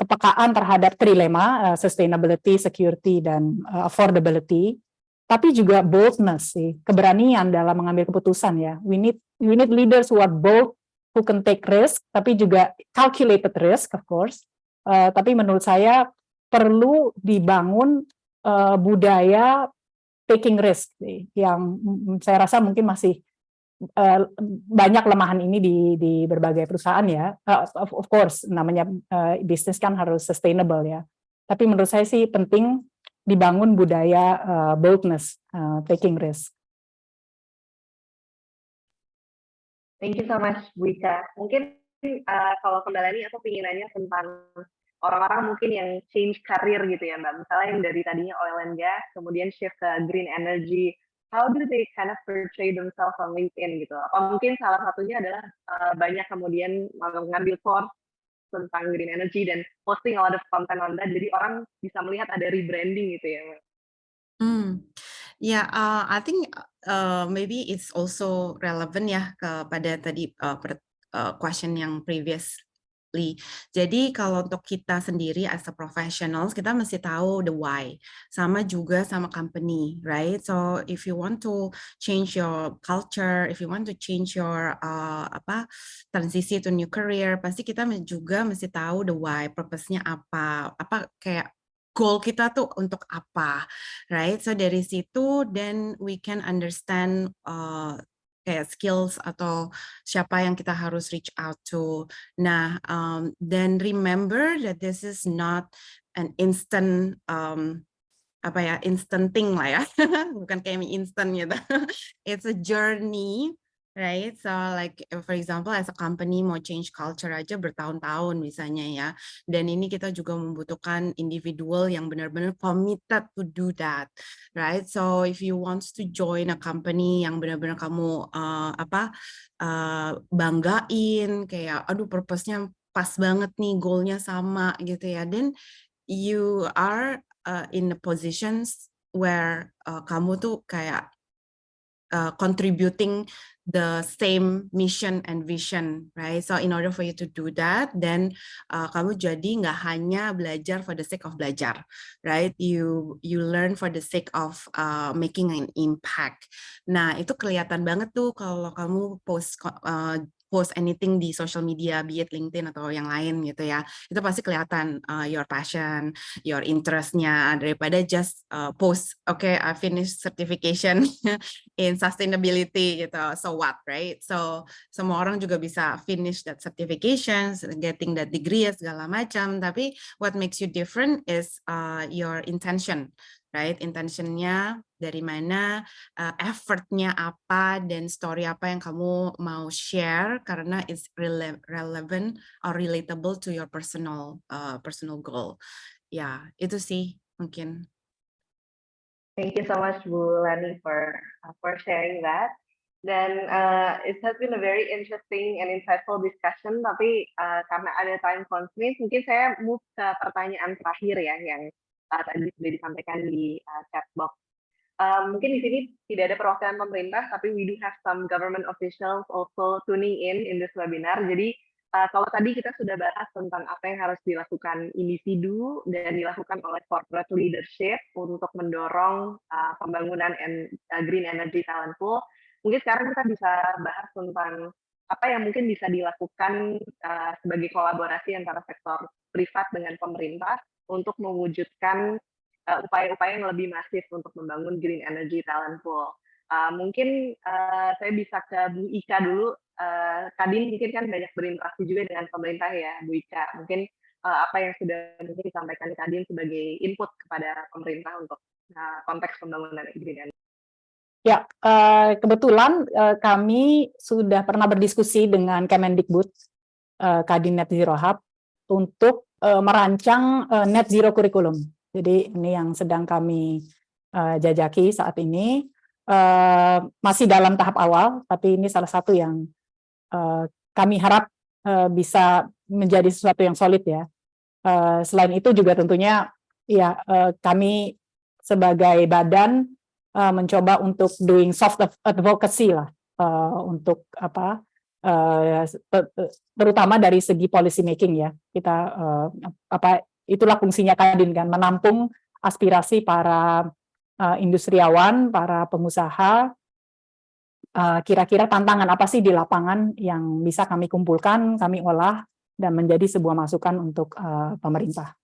kepekaan terhadap trilema, sustainability, security, dan affordability, tapi juga boldness sih, keberanian dalam mengambil keputusan ya. We need leaders who are bold, who can take risk, tapi juga calculated risk, of course. Tapi menurut saya perlu dibangun budaya taking risk sih, yang saya rasa mungkin masih banyak kelemahan ini di berbagai perusahaan ya. Of course, namanya bisnis kan harus sustainable ya. Tapi menurut saya sih penting dibangun budaya boldness, taking risk. Thank you so much, Bu Ika. Mungkin kalau kendala ini aku ingin nanya tentang orang-orang mungkin yang change career gitu ya Mbak. Misalnya yang dari tadinya oil and gas, kemudian shift ke green energy. How do they kind of portray themselves on LinkedIn gitu? Apa mungkin salah satunya adalah banyak kemudian mengambil course tentang green energy dan posting a lot of content on that. Jadi orang bisa melihat ada rebranding gitu ya Mbak. Yeah, I think maybe it's also relevant ya kepada tadi question yang previously. Jadi kalau untuk kita sendiri as a professionals, kita mesti tahu the why. Sama juga sama company, right? So if you want to change your culture, if you want to change your transisi to new career, pasti kita juga mesti tahu the why, purpose-nya apa kayak goal kita tuh untuk apa, right? So dari situ, then we can understand kayak skills atau siapa yang kita harus reach out to. Nah, then remember that this is not an instant instant thing lah ya, bukan kayak mie instant gitu. It's a journey, right? So like for example as a company mau change culture aja bertahun-tahun misalnya ya. Dan ini kita juga membutuhkan individual yang benar-benar committed to do that, right? So if you want to join a company yang benar-benar kamu banggain, kayak aduh purpose-nya pas banget nih, goal-nya sama gitu ya. Then you are in the positions where kamu tuh kayak contributing the same mission and vision, right? So in order for you to do that, then kamu jadi nggak hanya belajar for the sake of belajar, right? You learn for the sake of making an impact. Nah itu kelihatan banget tuh kalau kamu post anything di social media, be it LinkedIn atau yang lain gitu ya, itu pasti kelihatan your passion, your interestnya daripada just post, okay, I finished certification in sustainability gitu, so what, right? So semua orang juga bisa finish that certification, getting that degree segala macam, tapi what makes you different is your intention, right? Intentionnya dari mana, effortnya apa, dan story apa yang kamu mau share karena it's relevant or relatable to your personal goal. Ya, itu sih mungkin. Thank you so much, Bu Lani, for sharing that. Dan it has been a very interesting and insightful discussion. Tapi karena ada time constraint, mungkin saya move ke pertanyaan terakhir ya, yang tadi sudah disampaikan di chat box. Mungkin di sini tidak ada perwakilan pemerintah, tapi we do have some government officials also tuning in this webinar. Jadi kalau tadi kita sudah bahas tentang apa yang harus dilakukan individu dan dilakukan oleh corporate leadership untuk mendorong pembangunan green energy talent pool, mungkin sekarang kita bisa bahas tentang apa yang mungkin bisa dilakukan sebagai kolaborasi antara sektor privat dengan pemerintah untuk mewujudkan upaya-upaya yang lebih masif untuk membangun green energy talent pool. Mungkin saya bisa ke Bu Ika dulu. Kadin mungkin kan banyak berinteraksi juga dengan pemerintah ya, Bu Ika. Mungkin apa yang sudah mungkin disampaikan Kadin sebagai input kepada pemerintah untuk konteks pembangunan green energy. Ya, kebetulan kami sudah pernah berdiskusi dengan Kemendikbud, Kadin Net Zero Hub, untuk merancang Net Zero Curriculum. Jadi ini yang sedang kami jajaki saat ini, masih dalam tahap awal, tapi ini salah satu yang kami harap bisa menjadi sesuatu yang solid ya. Selain itu juga tentunya ya kami sebagai badan mencoba untuk doing soft advocacy lah, untuk apa, terutama dari segi policy making ya. Kita itulah fungsinya Kadin kan, menampung aspirasi para industriawan, para pengusaha. Kira-kira tantangan apa sih di lapangan yang bisa kami kumpulkan, kami olah, dan menjadi sebuah masukan untuk pemerintah.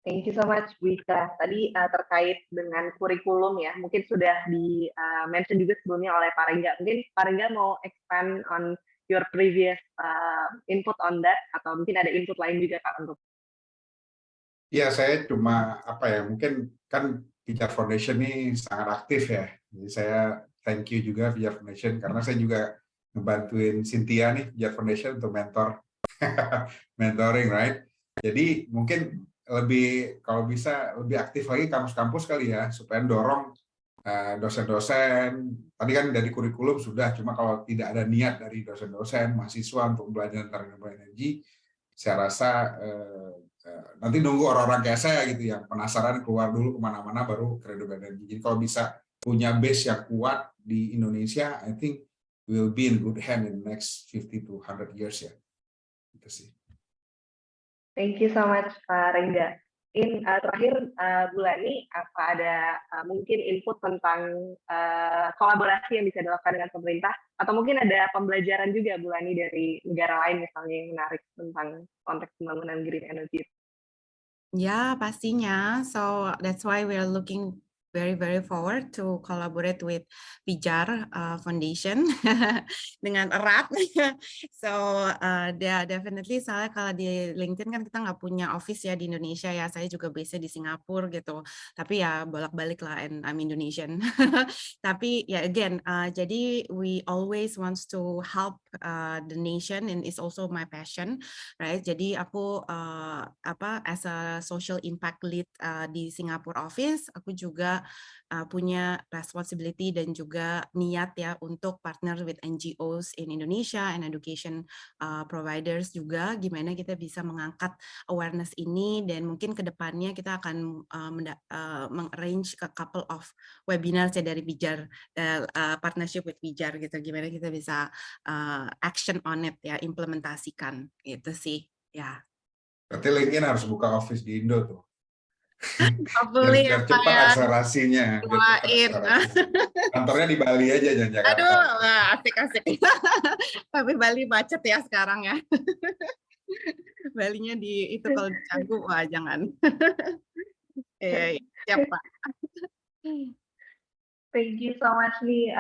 Thank you so much, Bu Ika. Tadi terkait dengan kurikulum ya, mungkin sudah di-mention juga sebelumnya oleh Pak Rengga. Mungkin Pak Rengga mau expand on your previous input on that, atau mungkin ada input lain juga Pak untuk? Ya, saya cuma mungkin kan Teacher Foundation ini sangat aktif ya. Jadi saya thank you juga Pijar Foundation karena saya juga ngebantuin Cynthia nih Pijar Foundation untuk mentoring, right? Jadi mungkin lebih kalau bisa lebih aktif lagi kampus-kampus kali ya supaya dorong dosen-dosen. Tadi kan dari kurikulum sudah, cuma kalau tidak ada niat dari dosen-dosen, mahasiswa untuk belajar tentang renewable energy, saya rasa nanti nunggu orang-orang kayak saya gitu yang penasaran keluar dulu kemana-mana baru ke renewable energy. Jadi kalau bisa punya base yang kuat di Indonesia, I think will be in good hand in the next 50 to 100 years ya. Gitu sih. Thank you so much, Pak Rengga. Terakhir, Bu Lani, apa ada mungkin input tentang kolaborasi yang bisa dilakukan dengan pemerintah? Atau mungkin ada pembelajaran juga, Bu Lani, dari negara lain misalnya yang menarik tentang konteks pembangunan green energy? Ya, pastinya. So that's why we are looking very forward to collaborate with Pijar Foundation dengan erat. So definitely, soalnya kalau di LinkedIn kan kita nggak punya office ya di Indonesia ya. Saya juga base di Singapura gitu. Tapi ya bolak-balik lah, and I'm Indonesian. Tapi ya again, jadi we always wants to help the nation, and it's also my passion, right? Jadi aku as a social impact lead di Singapore office, aku juga punya responsibility dan juga niat ya untuk partner with NGOs in Indonesia and education providers juga, gimana kita bisa mengangkat awareness ini, dan mungkin kedepannya kita akan meng-arrange a couple of webinars ya dari Pijar, partnership with Pijar gitu, gimana kita bisa action on it ya, implementasikan gitu sih ya. Berarti LinkedIn harus buka office di Indo tuh. Hopefully biar cepat akselerasinya. Kantornya di Bali aja, jangan Jakarta. Aduh, asik-asik. Tapi Bali macet ya sekarang ya. Balinya di itu kalau di Canggu, wah jangan. Siap Pak. Thank you so much nih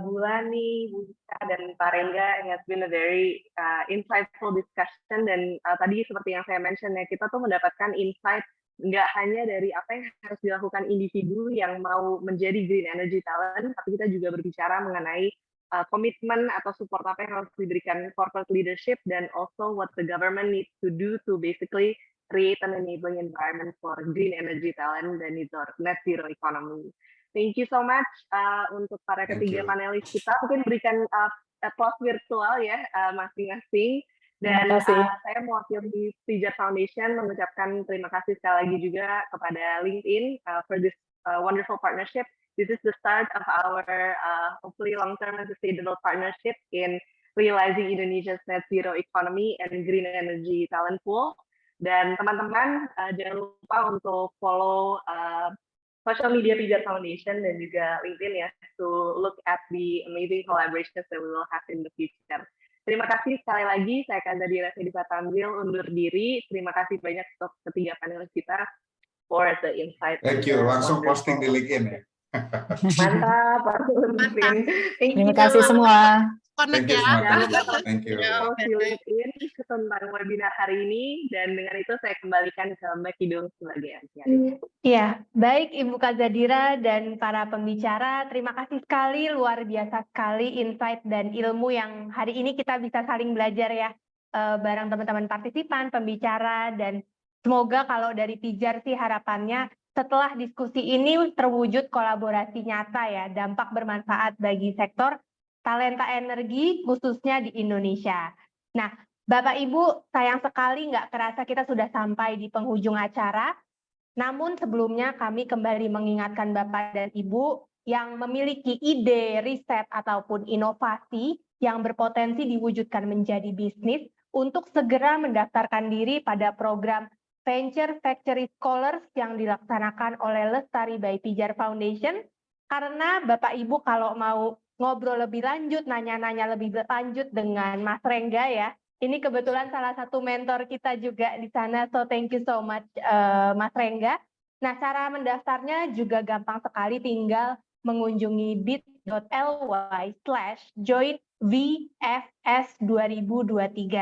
Bu Lani, Bu Dika, dan Pak Rengga. It has been a very insightful discussion, dan tadi seperti yang saya mention ya, kita tuh mendapatkan insight nggak hanya dari apa yang harus dilakukan individu yang mau menjadi green energy talent, tapi kita juga berbicara mengenai komitmen atau support apa yang harus diberikan corporate leadership, dan also what the government needs to do to basically create an enabling environment for green energy talent dan net zero economy. Thank you so much untuk para ketiga panelis kita. Mungkin berikan applause virtual ya masing-masing. Dan saya mewakili Pijar Foundation mengucapkan terima kasih sekali lagi juga kepada LinkedIn for this wonderful partnership. This is the start of our hopefully long-term and sustainable partnership in realizing Indonesia's net zero economy and green energy talent pool. Dan teman-teman jangan lupa untuk follow social media Pijar Foundation dan juga LinkedIn ya, to look at the amazing collaborations that we will have in the future. Terima kasih sekali lagi, saya Kandadira Sedisa Tanzil undur diri. Terima kasih banyak untuk ketiga panelis kita for the insight. Thank you, langsung posting di LinkedIn ya. Mantap, terima kasih semua. Thank you semua. Thank you. LinkedIn tentang webinar hari ini, dan dengan itu saya kembalikan ke Mbak Kidung sebagai MC. Iya, baik Ibu Kazadira dan para pembicara, terima kasih sekali, luar biasa sekali insight dan ilmu yang hari ini kita bisa saling belajar ya, bareng teman-teman partisipan, pembicara, dan semoga kalau dari Pijar sih harapannya setelah diskusi ini terwujud kolaborasi nyata ya, dampak bermanfaat bagi sektor talenta energi khususnya di Indonesia. Nah, Bapak Ibu, sayang sekali nggak kerasa kita sudah sampai di penghujung acara. Namun sebelumnya kami kembali mengingatkan Bapak dan Ibu yang memiliki ide, riset, ataupun inovasi yang berpotensi diwujudkan menjadi bisnis untuk segera mendaftarkan diri pada program Venture Factory Scholars yang dilaksanakan oleh Lestari by Pijar Foundation. Karena Bapak Ibu kalau mau ngobrol lebih lanjut, nanya-nanya lebih lanjut dengan Mas Rengga ya. Ini kebetulan salah satu mentor kita juga di sana, so thank you so much Mas Rengga. Nah, cara mendaftarnya juga gampang sekali, tinggal mengunjungi bit.ly/join-VFS2023.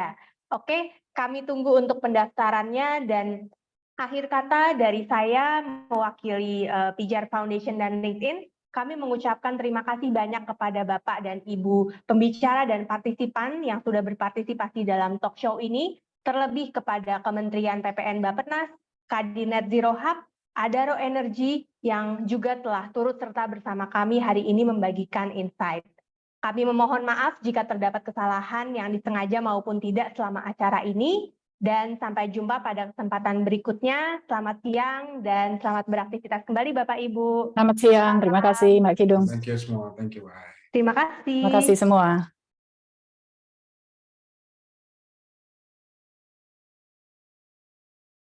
Oke, kami tunggu untuk pendaftarannya, dan akhir kata dari saya mewakili Pijar Foundation dan LinkedIn. kami mengucapkan terima kasih banyak kepada Bapak dan Ibu pembicara dan partisipan yang sudah berpartisipasi dalam talk show ini, terlebih kepada Kementerian PPN Bappenas, Kadin Net Zero Hub, Adaro Energy yang juga telah turut serta bersama kami hari ini membagikan insight. Kami memohon maaf jika terdapat kesalahan yang disengaja maupun tidak selama acara ini. Dan sampai jumpa pada kesempatan berikutnya. Selamat siang dan selamat beraktivitas kembali Bapak Ibu. Selamat siang, terima kasih Mbak Kidung. Thank you semua. Thank you. Bye. Terima kasih. Terima kasih semua.